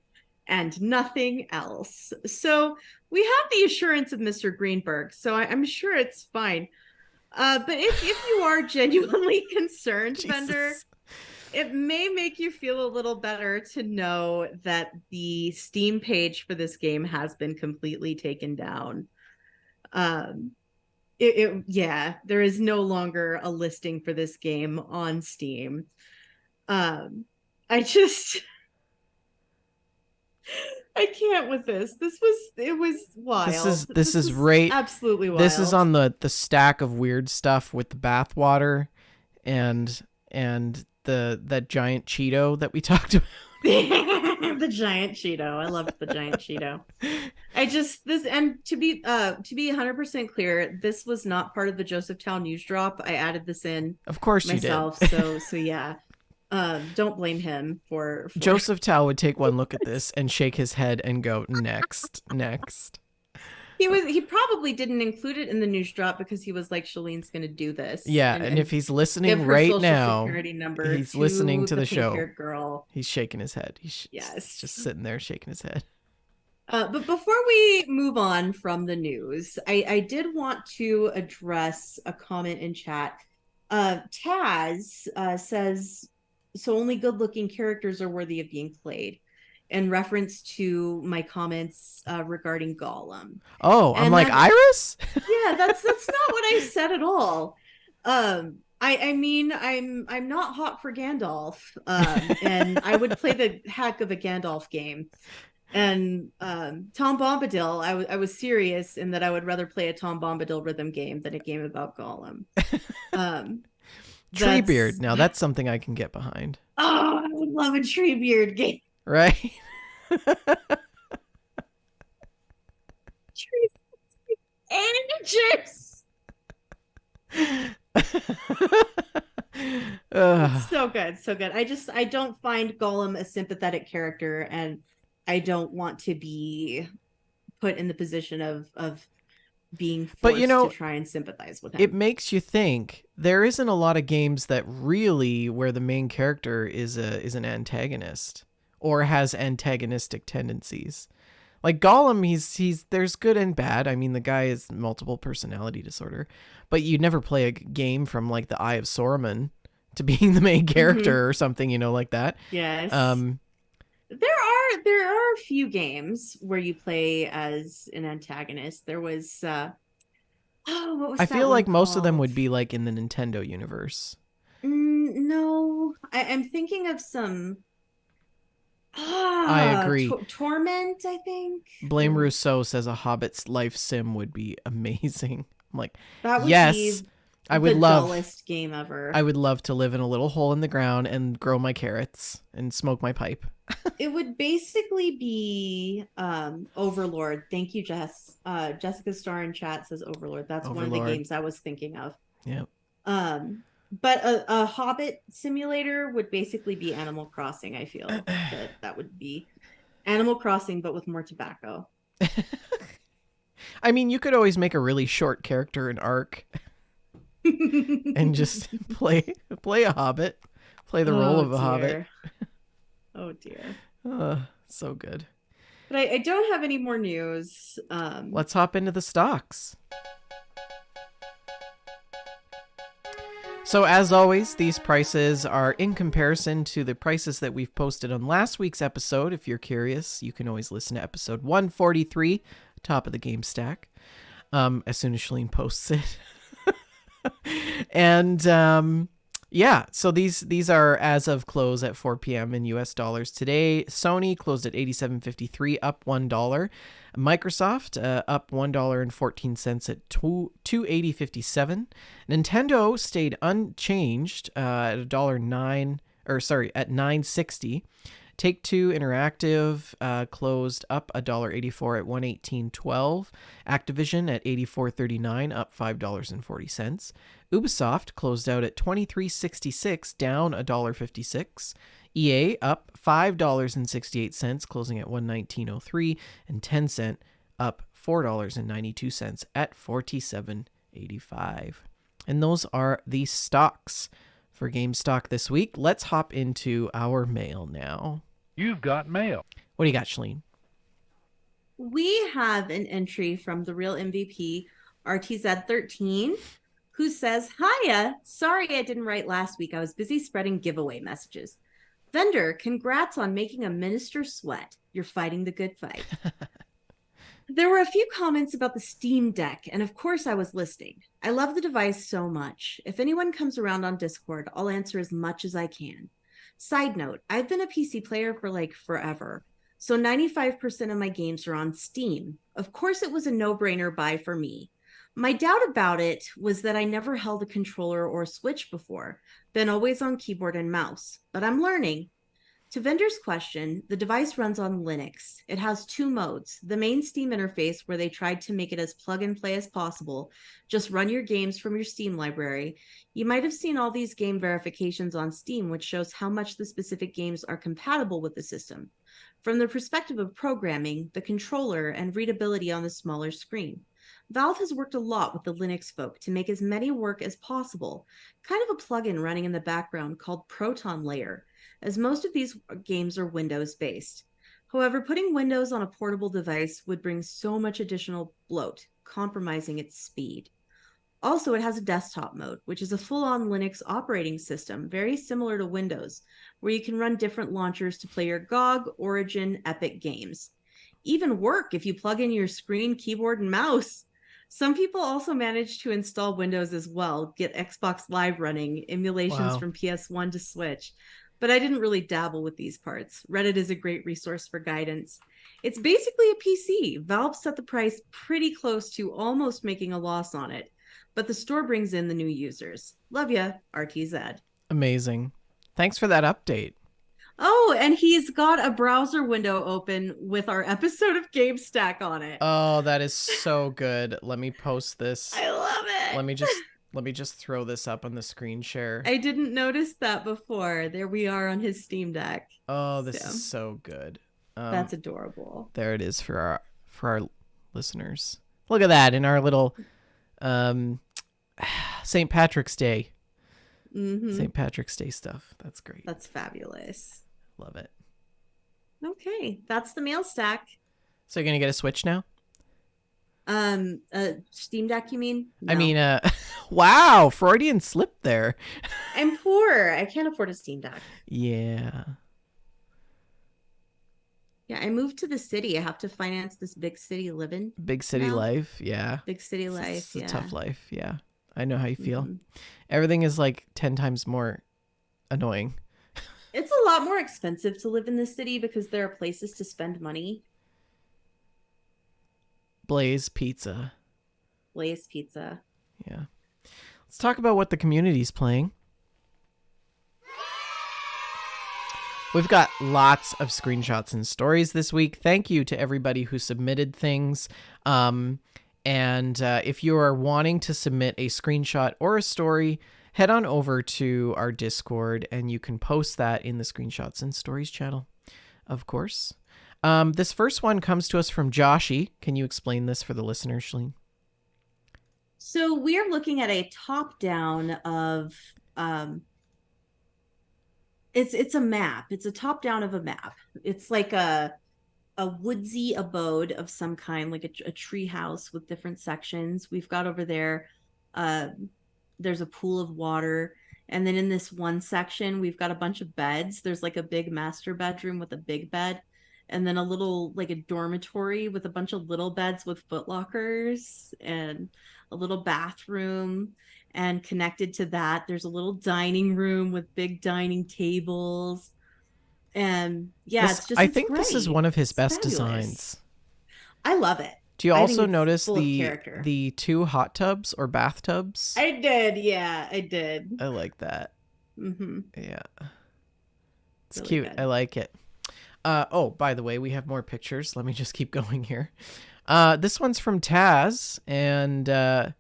and nothing else. So we have the assurance of Mr. Greenberg, so I'm sure it's fine. But if you are genuinely concerned, Bender, it may make you feel a little better to know that the Steam page for this game has been completely taken down. Yeah, there is no longer a listing for this game on Steam. I just I can't with this. It was wild.
This is right.
Absolutely wild.
This is on the stack of weird stuff with the bathwater and that giant Cheeto that we talked about.
The giant Cheeto. I loved the giant Cheeto. To be 100% clear, this was not part of the Josephtown news drop. I added this in
Of course
myself.
you did.
So yeah. Don't blame him for
Joseph Tao would take one look at this and shake his head and go, next.
He probably didn't include it in the news drop because he was like, Shalene's gonna do this.
Yeah, and if he's listening right now, he's listening to the show.
Girl.
He's shaking his head. He's
yes,
just sitting there shaking his head.
But before we move on from the news, I did want to address a comment in chat. Taz says, so only good-looking characters are worthy of being played, in reference to my comments regarding Gollum.
Oh, and I'm like, Iris?
Yeah, that's not what I said at all. I mean, I'm not hot for Gandalf, and I would play the heck of a Gandalf game. And Tom Bombadil, I was serious in that I would rather play a Tom Bombadil rhythm game than a game about Gollum.
Treebeard. Now that's something I can get behind.
Oh, I would love a Treebeard game.
Right?
Ages. So good, so good. I don't find Gollum a sympathetic character, and I don't want to be put in the position of being forced to try and sympathize with him.
It makes you think. There isn't a lot of games that really where the main character is an antagonist or has antagonistic tendencies. Like Gollum, he's there's good and bad. I mean, the guy has multiple personality disorder, but you'd never play a game from like the Eye of Sauron to being the main character or something, like that.
Yes. There are a few games where you play as an antagonist. There was what was
I feel like most
called?
of them would be like in the Nintendo universe.
No, I'm thinking of some.
I agree.
Torment, I think.
Blame Rousseau says a Hobbit's life sim would be amazing. I'm like,
that would
yes,
be
I would
the
love
dullest game ever.
I would love to live in a little hole in the ground and grow my carrots and smoke my pipe.
It would basically be Overlord. Thank you, Jess. Jessica Starr in chat says Overlord. That's Overlord. One of the games I was thinking of.
Yep.
But a Hobbit simulator would basically be Animal Crossing. I feel that would be Animal Crossing, but with more tobacco.
I mean, you could always make a really short character in Ark and just play a Hobbit, play the role of a Hobbit.
Oh dear.
So good.
But I don't have any more news.
Let's hop into the stocks. So, as always, these prices are in comparison to the prices that we've posted on last week's episode. If you're curious, you can always listen to episode 143, top of the GameStack, as soon as Shalene posts it. And yeah, so these are as of close at 4 p.m. in US dollars today. Sony closed at 87.53, up $1. Microsoft up $1.14 at 280.57. Nintendo stayed unchanged at $1.09, or sorry, at 9.60. Take Two Interactive closed up $1.84 at 118.12. Activision at 84.39, up $5.40. Ubisoft closed out at 23.66, down $1.56. EA up $5.68, closing at 119.03, and Tencent up $4.92 at 47.85. And those are the stocks for GameStock this week. Let's hop into our mail now.
You've got mail.
What do you got, Shalene?
We have an entry from the real MVP, RTZ13, who says, Hiya, sorry I didn't write last week. I was busy spreading giveaway messages. Vendor, congrats on making a minister sweat. You're fighting the good fight. There were a few comments about the Steam Deck, and of course I was listening. I love the device so much. If anyone comes around on Discord, I'll answer as much as I can. Side note, I've been a PC player for like forever, so 95% of my games are on Steam. Of course it was a no-brainer buy for me. My doubt about it was that I never held a controller or a Switch before, been always on keyboard and mouse, but I'm learning. To Vendor's question, the device runs on Linux. It has two modes. The main Steam interface, where they tried to make it as plug and play as possible. Just run your games from your Steam library. You might have seen all these game verifications on Steam, which shows how much the specific games are compatible with the system. From the perspective of programming, the controller, and readability on the smaller screen. Valve has worked a lot with the Linux folk to make as many work as possible, kind of a plugin running in the background called Proton Layer, as most of these games are Windows-based. However, putting Windows on a portable device would bring so much additional bloat, compromising its speed. Also, it has a desktop mode, which is a full-on Linux operating system, very similar to Windows, where you can run different launchers to play your GOG, Origin, Epic games. Even work if you plug in your screen, keyboard, and mouse. Some people also manage to install Windows as well, get Xbox Live running, emulations
Wow.
from PS1 to Switch. But I didn't really dabble with these parts. Reddit is a great resource for guidance. It's basically a PC. Valve set the price pretty close to almost making a loss on it, but the store brings in the new users. Love ya, RTZ.
Amazing. Thanks for that update.
Oh, and he's got a browser window open with our episode of GameStack on it.
Oh, that is so good. Let me post this.
I love it.
Let me just throw this up on the screen share.
I didn't notice that before. There we are on his Steam Deck.
Oh, this is so good.
That's adorable.
There it is for our listeners. Look at that in our little St. Patrick's Day.
Mm-hmm.
St. Patrick's Day stuff. That's great.
That's fabulous.
Love it.
Okay, that's the mail stack.
So you're gonna get a Switch now?
Steam Deck, you mean? No.
I mean, wow, Freudian slip there.
I'm poor. I can't afford a Steam Deck.
Yeah.
Yeah, I moved to the city. I have to finance this big city living.
Big city life. Yeah.
Big city life.
It's a tough life. Yeah. I know how you feel.
Mm-hmm.
Everything is like 10 times more annoying.
It's a lot more expensive to live in the city because there are places to spend money.
Blaze Pizza.
Blaze Pizza.
Yeah. Let's talk about what the community's playing. We've got lots of screenshots and stories this week. Thank you to everybody who submitted things. And if you are wanting to submit a screenshot or a story, head on over to our Discord and you can post that in the Screenshots and Stories channel, of course. This first one comes to us from Joshy. Can you explain this for the listeners, Shalene?
So we're looking at a top-down of it's a map. It's a top-down of a map. It's like a woodsy abode of some kind, like a tree house with different sections. We've got over there there's a pool of water. And then in this one section, we've got a bunch of beds. There's like a big master bedroom with a big bed, and then a little like a dormitory with a bunch of little beds with foot lockers and a little bathroom. And connected to that, there's a little dining room with big dining tables. And yeah,
This
it's just,
I
it's
think this is
great.
one of his
It's
best
fabulous.
designs.
I love it.
Do you
I think
also
it's
notice
full of
the
character.
the two hot tubs or bathtubs?
I did. Yeah, I did.
I like that.
Mm-hmm.
Yeah. It's
Really
cute. I
good.
like it. Oh, by the way, we have more pictures. Let me just keep going here. This one's from Taz, and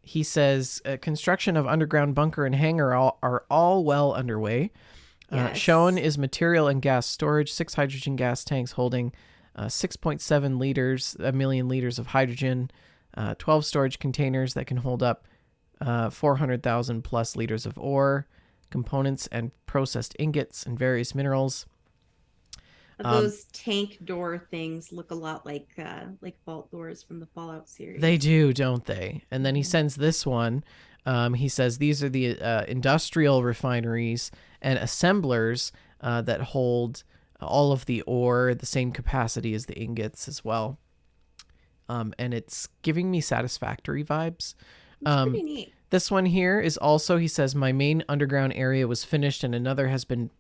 he says construction of underground bunker and hangar are all well underway. Shown
Yes.
is material and gas storage, 6 hydrogen gas tanks holding 6.7 liters, a million liters of hydrogen, 12 storage containers that can hold up 400,000 plus liters of ore, components and processed ingots and various minerals.
Those tank door things look a lot like vault doors from the Fallout
They
series.
do, don't they? And then he
Mm-hmm.
sends this one. He says these are the industrial refineries and assemblers that hold all of the ore, the same capacity as the ingots as well. And it's giving me satisfactory vibes.
It's pretty neat.
This one here is also, he says, my main underground area was finished and another has been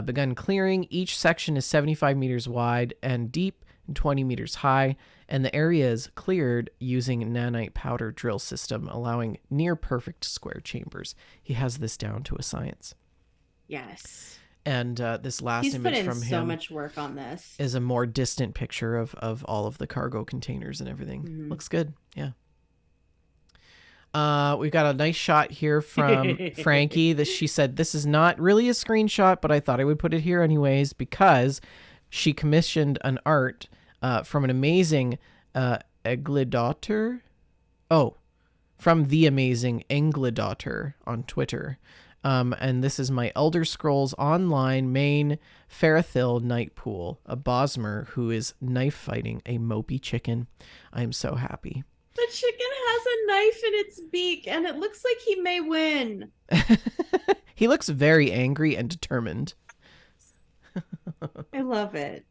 begun clearing. Each section is 75 meters wide and deep and 20 meters high, and the area is cleared using nanite powder drill system, allowing near perfect square chambers. He has this down to a science.
Yes.
And this last
He's put
image
in
from
so
him
much work on this.
is a more distant picture of all of the cargo containers and everything.
Mm-hmm.
Looks good. Yeah. We've got a nice shot here from Frankie. That she said this is not really a screenshot, but I thought I would put it here anyways because she commissioned an art from an amazing Egglidotter. Oh, from the amazing Engglidotter on Twitter. And this is my Elder Scrolls Online main Ferrothil Night Pool, a Bosmer who is knife fighting a mopey chicken. I am so happy.
The chicken has a knife in its beak, and it looks like he may win.
He looks very angry and determined.
I love it.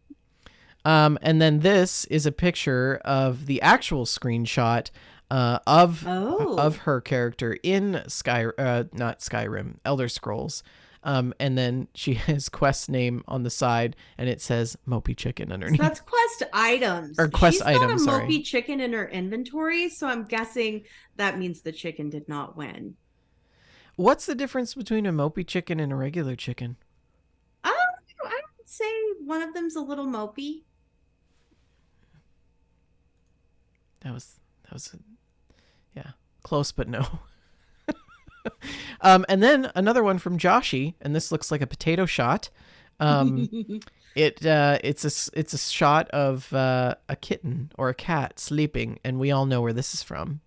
And then this is a picture of the actual screenshot of
Oh,
her character in not Skyrim, Elder Scrolls. And then she has quest name on the side, and it says Mopey Chicken
so
underneath.
that's quest items.
Or quest
She's got a
item, sorry.
mopey chicken in her inventory, so I'm guessing that means the chicken did not win.
What's the difference between a Mopey Chicken and a regular chicken?
I would say one of them's a little mopey.
That was yeah, close but no. And then another one from Joshy, and this looks like a potato shot. It's a shot of a kitten or a cat sleeping, and we all know where this is from.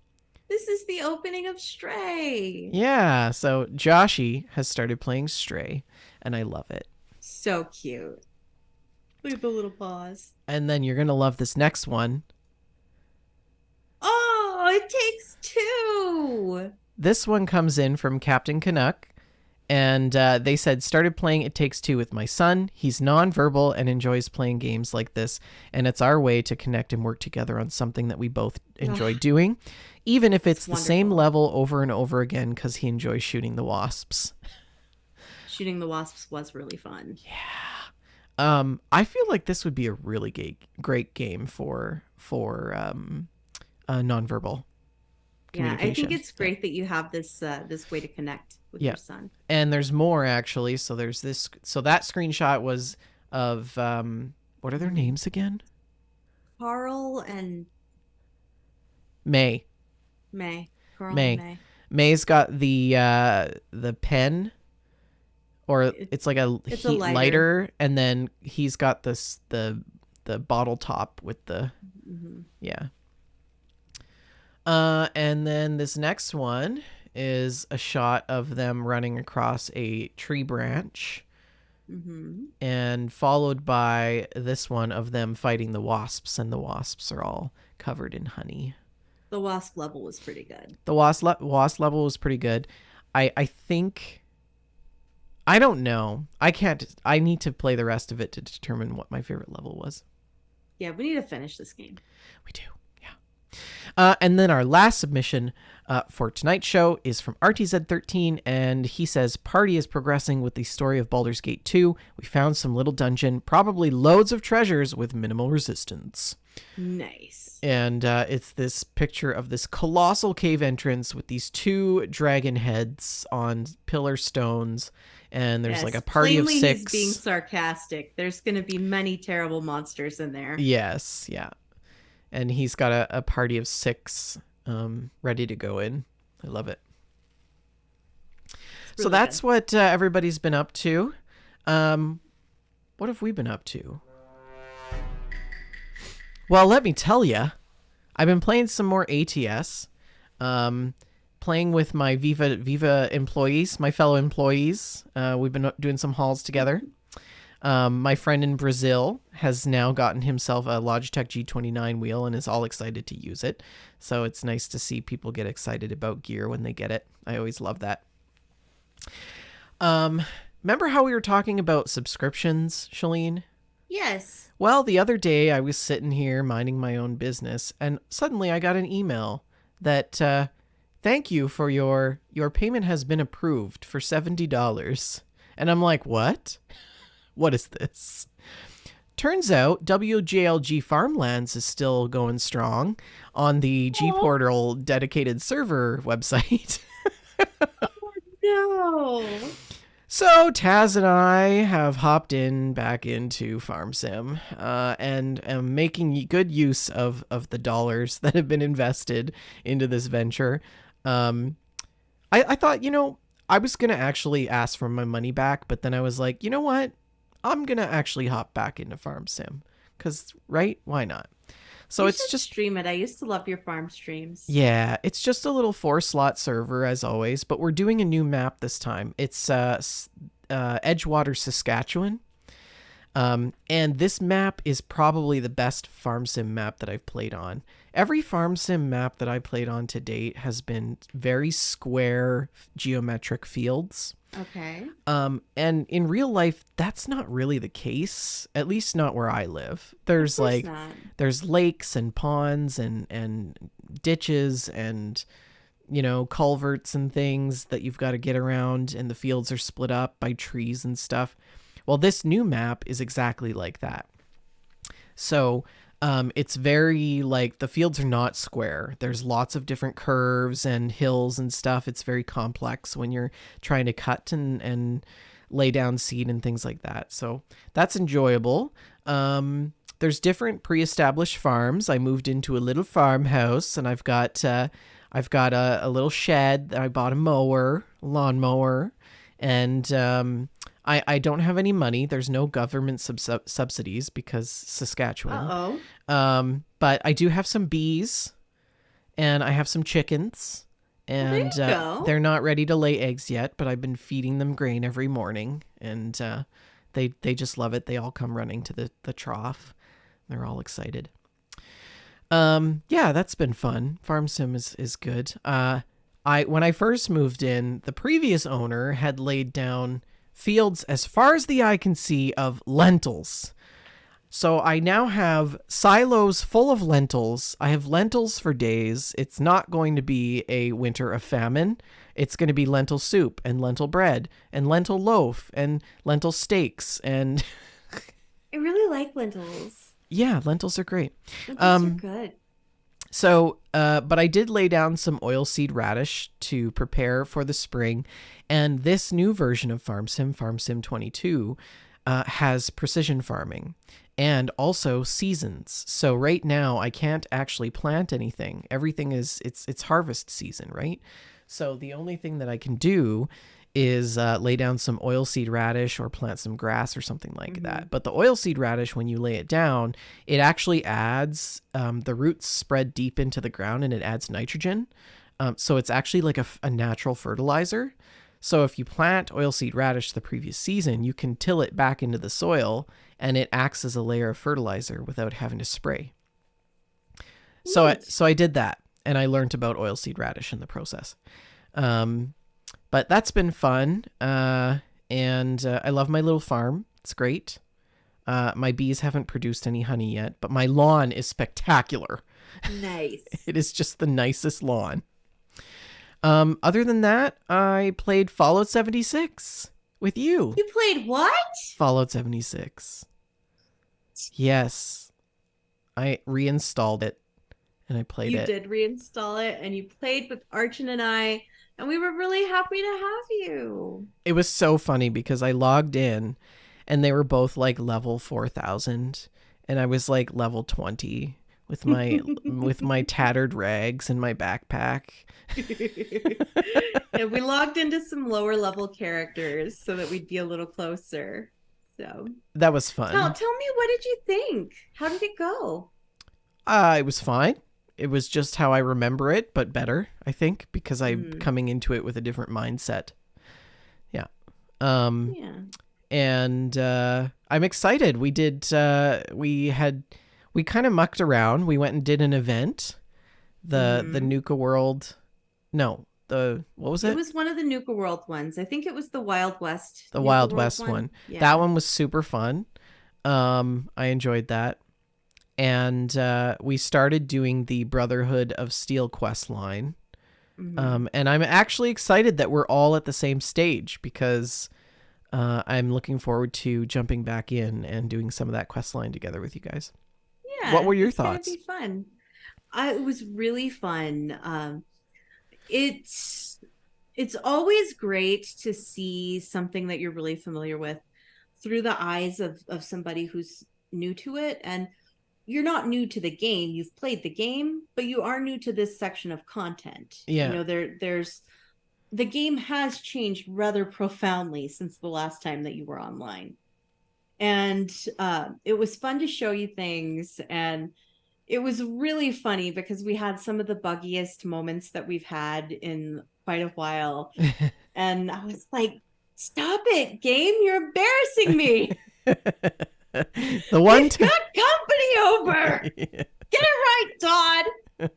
This is the opening of Stray.
Yeah, so Joshy has started playing Stray, and I love it.
So cute. Look at the little paws.
And then you're gonna love this next one.
Oh, it takes two.
This one comes in from Captain Canuck, and they said, started playing It Takes Two with my son. He's nonverbal and enjoys playing games like this, and it's our way to connect and work together on something that we both enjoy doing, even if it's the same level over and over again, because he enjoys shooting the wasps.
Shooting the wasps was really fun.
I feel like this would be a really great game for nonverbal
Yeah, I think
communication.
it's great that you have this way to connect with
Yeah.
your son.
And there's more actually. So there's this. So that screenshot was of what are their names again?
Carl and
May.
May. Carl
May.
and May.
May's got the pen, or it's like a
It's
heat
a lighter.
lighter, and then he's got this the bottle top with the yeah. And then this next one is a shot of them running across a tree branch, and followed by this one of them fighting the wasps, and the wasps are all covered in honey.
The wasp level was pretty good.
The wasp level was pretty good. I think I don't know. I can't. I need to play the rest of it to determine what my favorite level was.
Yeah, we need to finish this game.
We do. And then our last submission for tonight's show is from RTZ13, and he says, Party is progressing with the story of Baldur's Gate 2. We found some little dungeon, probably loads of treasures with minimal resistance.
Nice.
And it's this picture of this colossal cave entrance with these two dragon heads on pillar stones, and there's like a party
plainly
of six.
He's being sarcastic. There's going to be many terrible monsters in there.
Yes, yeah. And he's got a party of six ready to go in. I love it. Really so that's good. What everybody's been up to. What have we been up to? Well, let me tell you, I've been playing some more ATS, playing with my Viva employees, my fellow employees. We've been doing some hauls together. My friend in Brazil has now gotten himself a Logitech G29 wheel and is all excited to use it. So it's nice to see people get excited about gear when they get it. I always love that. Remember how we were talking about subscriptions, Shalene?
Yes.
Well, the other day I was sitting here minding my own business, and suddenly I got an email that thank you for your payment has been approved for $70. And I'm like, what? What is this? Turns out WJLG Farmlands is still going strong on the G Portal dedicated server website.
Oh, no.
So Taz and I have hopped back into Farm Sim and am making good use of the dollars that have been invested into this venture. I thought, I was going to actually ask for my money back, but then I was like, you know what? I'm going to actually hop back into Farm Sim because, right? Why not? So it's just
stream it. I used to love your farm streams.
Yeah, it's just a little 4-slot server as always, but we're doing a new map this time. It's Edgewater, Saskatchewan. And this map is probably the best farm sim map that I've played on. Every farm sim map that I played on to date has been very square geometric fields.
Okay.
And in real life, that's not really the case, at least not where I live. There's there's lakes and ponds and ditches and, culverts and things that you've got to get around, and the fields are split up by trees and stuff. Well, this new map is exactly like that. So it's very the fields are not square. There's lots of different curves and hills and stuff. It's very complex when you're trying to cut and lay down seed and things like that. So that's enjoyable. There's different pre-established farms. I moved into a little farmhouse, and I've got a little shed. I bought a lawnmower, and I don't have any money. There's no government subsidies because Saskatchewan. But I do have some bees, and I have some chickens, and they're not ready to lay eggs yet, but I've been feeding them grain every morning, and they just love it. They all come running to the trough. They're all excited. Yeah, that's been fun. Farm Sim is good. When I first moved in, the previous owner had laid down fields as far as the eye can see of lentils. So I now have silos full of lentils. I have lentils for days. It's not going to be a winter of famine. It's going to be lentil soup and lentil bread and lentil loaf and lentil steaks. And
I really like lentils.
Yeah, lentils are great.
Lentils are good.
So, but I did lay down some oilseed radish to prepare for the spring. And this new version of Farm Sim 22, has precision farming and also seasons. So right now I can't actually plant anything. Everything it's harvest season, right? So the only thing that I can do is lay down some oilseed radish or plant some grass or something like that. But the oilseed radish, when you lay it down, it actually adds, the roots spread deep into the ground and it adds nitrogen. So it's actually like a natural fertilizer. So if you plant oilseed radish the previous season, you can till it back into the soil and it acts as a layer of fertilizer without having to spray. So I did that. and I learned about oilseed radish in the process. Um, but that's been fun. And I love my little farm. It's great. My bees haven't produced any honey yet, but my lawn is spectacular.
Nice.
It is just the nicest lawn. Other than that, I played Fallout 76 with you.
You played what?
Fallout 76. Yes. I reinstalled it and I played
You
it.
did reinstall it and you played with Archon and I, and we were really happy to have you.
It was so funny because I logged in and they were both like level 4,000 and I was like level 20 with my tattered rags and my backpack.
Yeah, we logged into some lower level characters so that we'd be a little closer. So
That was
tell
fun.
tell me, what did you think? How did it go?
It was fine. It was just how I remember it, but better, I think, because I'm
Mm,
coming into it with a different mindset. Yeah. Um,
yeah.
and I'm excited. We kind of mucked around. We went and did an event, the
Mm-hmm.
Nuka World. No, the what was
It
it?
was one of the Nuka World ones. I think it was the Wild West
The
Nuka
Wild
World
West
one.
one. That
Yeah.
one was super fun. I enjoyed that. And we started doing the Brotherhood of Steel quest line.
Mm-hmm.
And I'm actually excited that we're all at the same stage because I'm looking forward to jumping back in and doing some of that quest line together with you guys. What
Yeah,
were your
it's gonna
thoughts?
be fun. It was really fun. It's it's always great to see something that you're really familiar with through the eyes of somebody who's new to it. And you're not new to the game. You've played the game, but you are new to this section of content. You
Yeah.
know, there's the game has changed rather profoundly since the last time that you were online. And it was fun to show you things, and it was really funny because we had some of the buggiest moments that we've had in quite a while. And I was like, stop it, game. You're embarrassing me.
The one
We've
time
got company over. Get it right, Todd.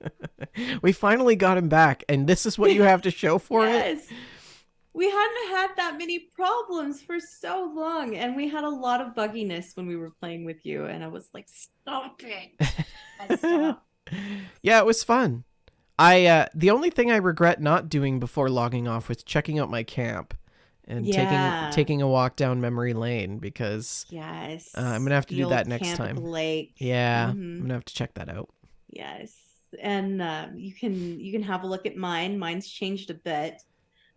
we finally got him back, and this is what you have to show for it.
Yes. We hadn't had that many problems for so long. And we had a lot of bugginess when we were playing with you. And I was like, stop it. Stop.
Yeah, it was fun. I the only thing I regret not doing before logging off was checking out my camp and
Yeah.
taking a walk down memory lane because I'm
Yes.
gonna have to
The
do that
old
next
camp at the
time.
lake.
Yeah, I'm
Mm-hmm.
gonna have to check that out.
Yes. And you can have a look at mine. Mine's changed a bit.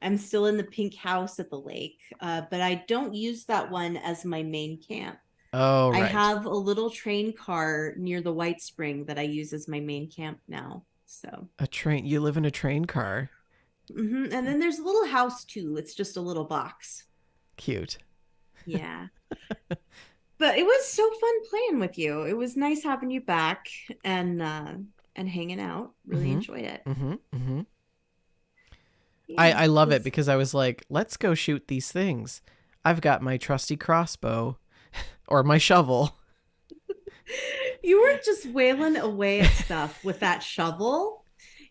I'm still in the pink house at the lake, but I don't use that one as my main camp.
Oh
I
right,
have a little train car near the White Spring that I use as my main camp now. So,
a train. You live in a train car.
and then there's a little house too. It's just a little box.
Cute.
Yeah. But it was so fun playing with you. It was nice having you back and hanging out. Really
Mm-hmm.
enjoyed it.
Mm-hmm. Mm-hmm.
Yeah.
I love it
Was
because I was like, let's go shoot these things. I've got my trusty crossbow or my shovel.
You were just wailing away at stuff with that shovel.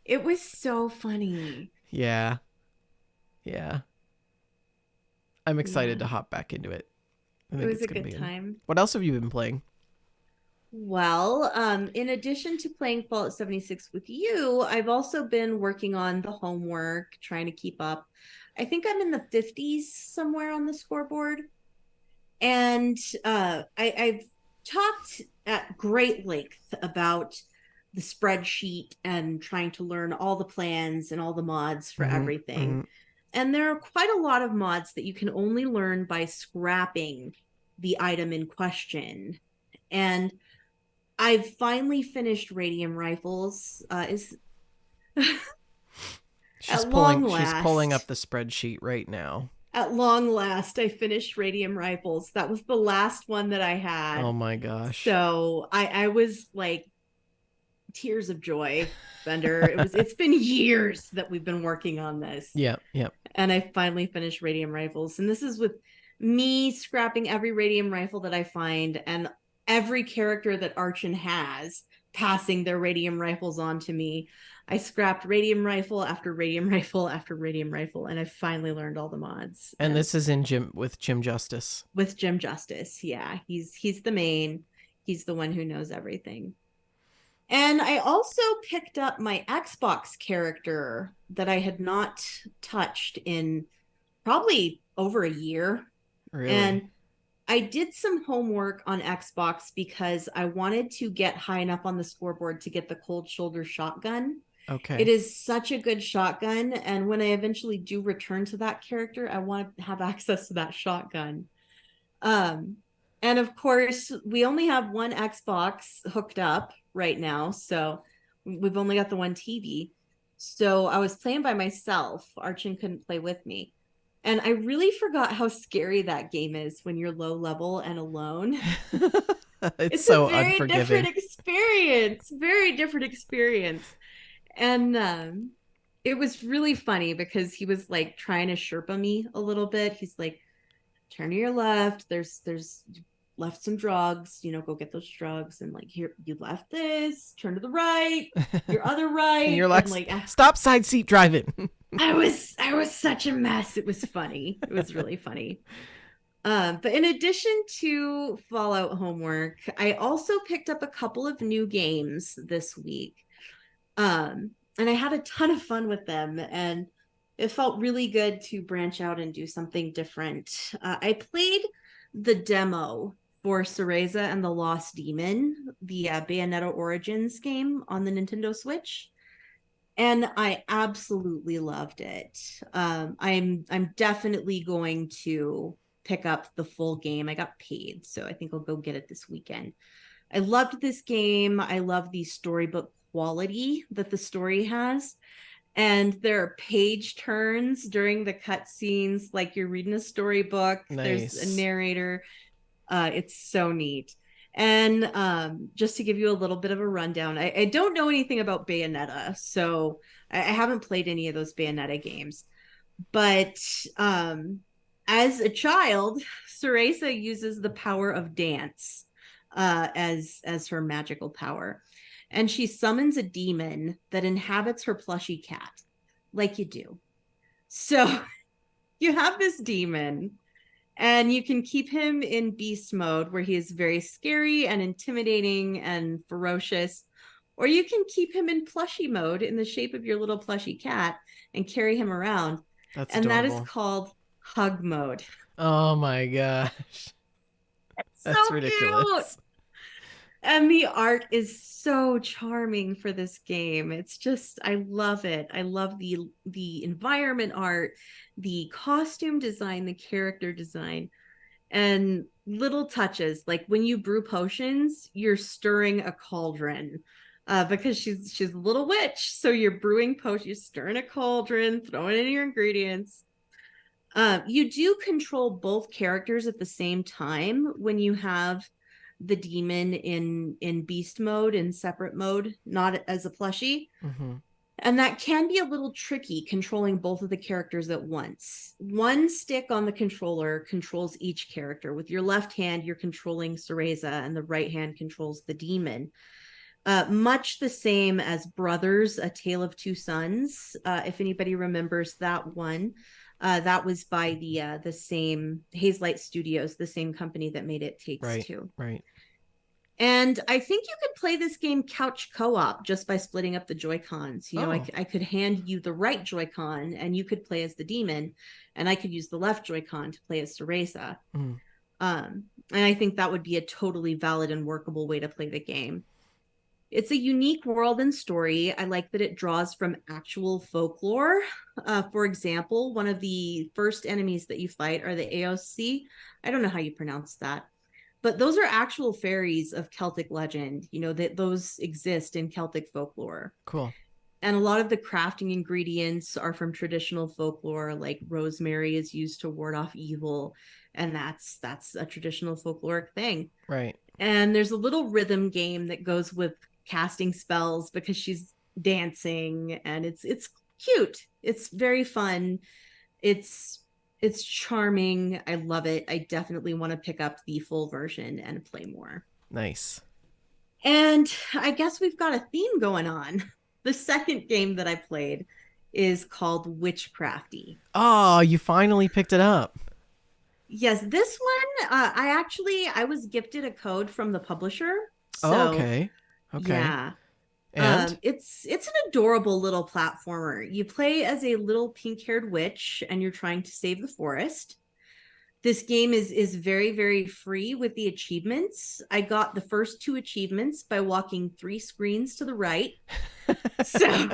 It was so funny.
Yeah, yeah. I'm excited
Yeah.
to hop back into it. I
It
think
was
it's
a
gonna
good
be good.
time.
What else have you been playing?
Well, in addition to playing Fallout 76 with you, I've also been working on the homework, trying to keep up. I think I'm in the 50s somewhere on the scoreboard. And I've talked at great length about the spreadsheet and trying to learn all the plans and all the mods for
Mm-hmm.
everything.
Mm-hmm.
And there are quite a lot of mods that you can only learn by scrapping the item in question. And I've finally finished radium rifles. Is
She's
at
pulling.
long
She's pulling up
last.
the spreadsheet right now.
At long last, I finished radium rifles. That was the last one that I
Oh
had.
my gosh.
So I was like tears of joy, Bender. It's been years that we've been working on this.
Yeah. Yeah.
And I finally finished radium rifles. And this is with me scrapping every radium rifle that I find and every character that Archon has passing their radium rifles on to me. I scrapped radium rifle after radium rifle after radium rifle, and I finally learned all the mods.
And
And
this is in Jim with Jim Justice.
with Jim Justice, yeah, he's the main. He's the one who knows everything. And I also picked up my Xbox character that I had not touched in probably over a year.
Really?
And I did some homework on Xbox because I wanted to get high enough on the scoreboard to get the cold shoulder shotgun. It
Okay.
is such a good shotgun. And when I eventually do return to that character, I want to have access to that shotgun. Um, and of course, we only have one Xbox hooked up right now. So we've only got the one TV. So I was playing by myself. Archon couldn't play with me. And I really forgot how scary that game is when you're low level and alone.
It's
It's a
so
very different
unforgiving.
experience, very different experience. And it was really funny because he was like trying to Sherpa me a little bit. He's like, turn to your left. There's left some drugs, go get those drugs. And like, here, you left this, turn to the right, your other
And
right.
you're like,
And like,
stop side seat driving.
I was such a mess. It was funny. It was really funny. But in addition to Fallout homework, I also picked up a couple of new games this week. And I had a ton of fun with them, and it felt really good to branch out and do something different. I played the demo for Cereza and the Lost Demon, the Bayonetta Origins game on the Nintendo Switch, and I absolutely loved it. I'm definitely going to pick up the full game. I got paid, so I think I'll go get it this weekend. I loved this game. I love the storybook quality that the story has. And there are page turns during the cutscenes, like you're reading a storybook. There's a
Nice.
narrator. It's so neat. And just to give you a little bit of a rundown, I don't know anything about Bayonetta, so I haven't played any of those Bayonetta games. But um, as a child, Cereza uses the power of dance as her magical power, and she summons a demon that inhabits her plushy cat, like you do. So you have this demon, and you can keep him in beast mode, where he is very scary and intimidating and ferocious. Or you can keep him in plushy mode in the shape of your little plushy cat and carry him around.
That's
And that is
adorable.
called hug mode.
Oh my gosh.
So
That's
cute.
ridiculous.
And the art is so charming for this game. It's just, I love it. I love the environment art, the costume design, the character design, and little touches like when you brew potions, you're stirring a cauldron. Because she's a little witch, so you're brewing potions, you're stirring a cauldron, throwing in your ingredients. You do control both characters at the same time when you have the demon in beast mode, in separate mode, not as a plushie.
Mm-hmm.
And that can be a little tricky, controlling both of the characters at once. One stick on the controller controls each character. With your left hand, you're controlling Cereza, and the right hand controls the demon. Much the same as Brothers, A Tale of Two Sons. If anybody remembers that one, that was by the same Hazelight Studios, the same company that made It Takes
Right.
Two.
Right.
And I think you could play this game couch co-op just by splitting up the Joy-Cons.
Oh.
I could hand you the right Joy-Con and you could play as the demon, and I could use the left Joy-Con to play as Cereza.
Mm.
And I think that would be a totally valid and workable way to play the game. It's a unique world and story. I like that it draws from actual folklore. For example, one of the first enemies that you fight are the AOC. I don't know how you pronounce that, but those are actual fairies of Celtic legend, that those exist in Celtic folklore.
Cool.
And a lot of the crafting ingredients are from traditional folklore, like rosemary is used to ward off evil, and that's a traditional folkloric thing.
Right.
And there's a little rhythm game that goes with casting spells because she's dancing, and it's cute. It's very fun. It's charming. I love it. I definitely want to pick up the full version and play more.
Nice.
And I guess we've got a theme going on. The second game that I played is called Witchcrafty.
Oh, you finally picked it up.
Yes, this one, I was gifted a code from the publisher.
Oh,
So
okay. Okay.
yeah.
And
It's an adorable little platformer. You play as a little pink-haired witch and you're trying to save the forest. This game is very, very free with the achievements. I got the first two achievements by walking 3 screens to the right. So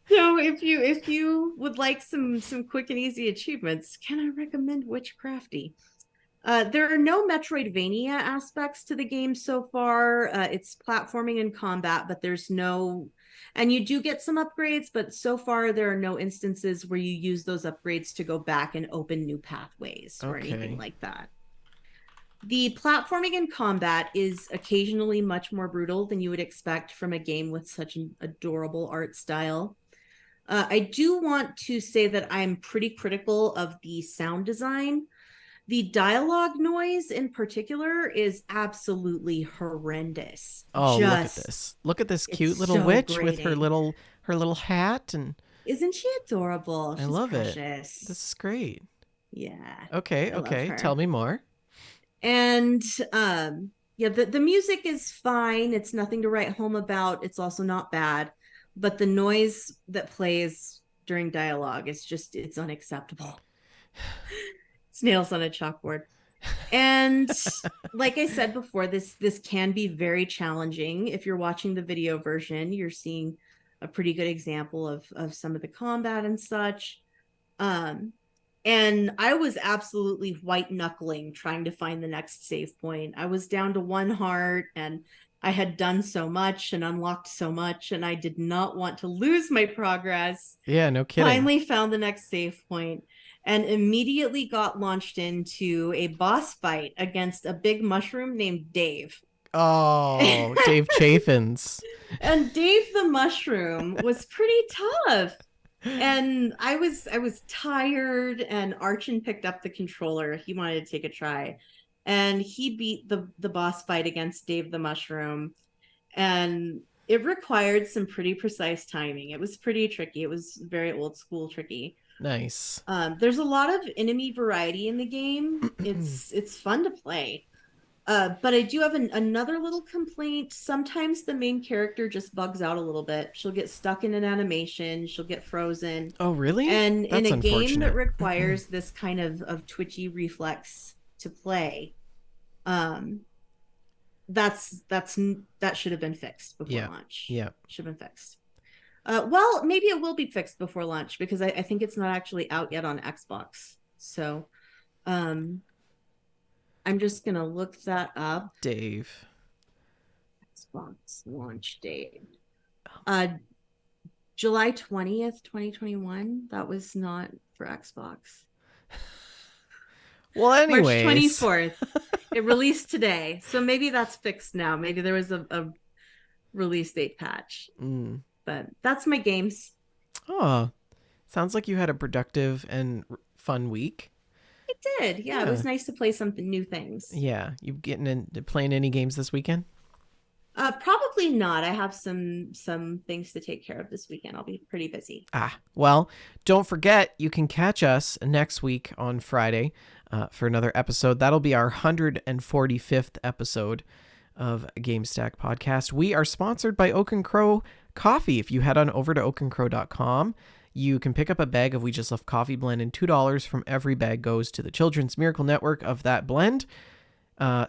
so if you would like some quick and easy achievements, can I recommend Witchcrafty? There are no Metroidvania aspects to the game so far. It's platforming and combat, but there's no, and you do get some upgrades, but so far there are no instances where you use those upgrades to go back and open new pathways or anything
okay.
like that. The platforming and combat is occasionally much more brutal than you would expect from a game with such an adorable art style. I do want to say that I'm pretty critical of the sound design. The dialogue noise in particular is absolutely horrendous.
Oh, look at
Just,
this. Look at this
it's
cute little
so
witch with
grating.
her little hat, and
Isn't she adorable?
I
She's
love it.
precious.
This is great.
Yeah,
Okay,
I love
okay. Tell
her.
me more.
And yeah, the music is fine. It's nothing to write home about. It's also not bad. But the noise that plays during dialogue is just, it's unacceptable. It's nails on a chalkboard. And like I said before, this can be very challenging. If you're watching the video version, you're seeing a pretty good example of some of the combat and such. Um, and I was absolutely white knuckling trying to find the next save point. I was down to 1 heart and I had done so much and unlocked so much, and I did not want to lose my progress.
Yeah, no kidding.
Finally found the next save point and immediately got launched into a boss fight against a big mushroom named Dave.
Oh, Dave Chaffins.
And Dave the mushroom was pretty tough. And I was tired, and Archon picked up the controller. He wanted to take a try. And he beat the boss fight against Dave the mushroom. And it required some pretty precise timing. It was pretty tricky. It was very old school tricky.
Nice.
There's a lot of enemy variety in the game. It's fun to play. But I do have another little complaint. Sometimes the main character just bugs out a little bit. She'll get stuck in an animation. She'll get frozen.
Oh, really?
And in
That's
a game that
unfortunate.
requires this kind of twitchy reflex to play, um, that should have been fixed before
Yeah.
launch.
Yeah.
Should have been fixed. Well, maybe it will be fixed before launch because I think it's not actually out yet on Xbox. So um, I'm just gonna look that up.
Dave.
Xbox launch date. Uh, July 20th, 2021. That was not for Xbox.
Well,
March
anyways.
24th. It released today. So maybe that's fixed now. Maybe there was a release date patch.
Mm.
But that's my games.
Oh, sounds like you had a productive and fun week.
It did. Yeah, it
Yeah.
was nice to play some new things.
Yeah. You getting into playing any games this weekend?
Probably not. I have some things to take care of this weekend. I'll be pretty busy.
Ah, well, don't forget you can catch us next week on Friday for another episode. That'll be our 145th episode of GameStack Podcast. We are sponsored by Oak and Crow Coffee. If you head on over to oakandcrow.com, you can pick up a bag of We Just Love Coffee blend, and $2 from every bag goes to the Children's Miracle Network of that blend.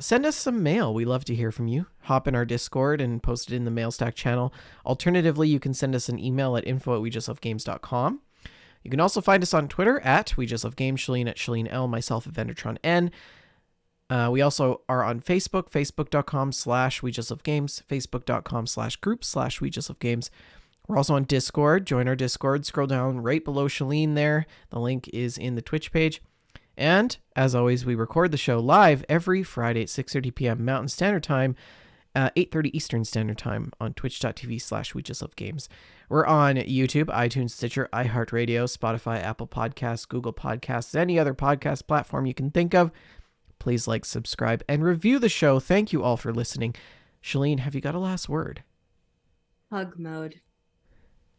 Send us some mail. We love to hear from you. Hop in our Discord and post it in the MailStack channel. Alternatively, you can send us an email at info@wejustlovegames.com. You can also find us on Twitter at We Just Love Games, Shalene at Shalene L, myself at Vendertron N. We also are on Facebook, facebook.com/We Just Love Games, facebook.com/group/We Just Love Games. We're also on Discord. Join our Discord. Scroll down right below Shalene there. The link is in the Twitch page. And as always, we record the show live every Friday at 6:30 p.m. Mountain Standard Time, 8:30 Eastern Standard Time on twitch.tv/We Just Love Games. We're on YouTube, iTunes, Stitcher, iHeartRadio, Spotify, Apple Podcasts, Google Podcasts, any other podcast platform you can think of. Please like, subscribe, and review the show. Thank you all for listening. Shalene, have you got a last word?
Hug mode.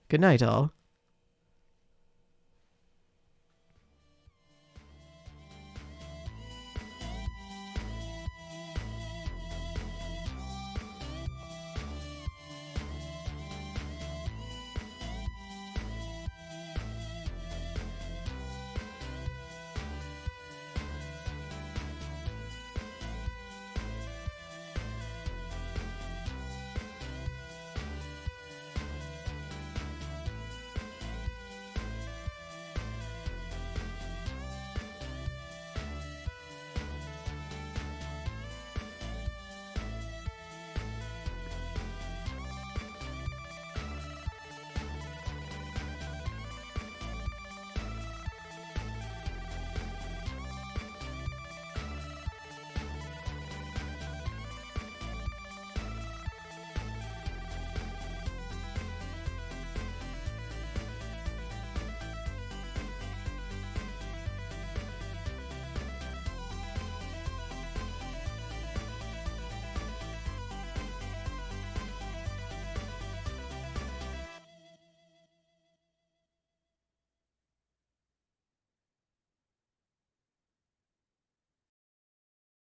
Good night, all.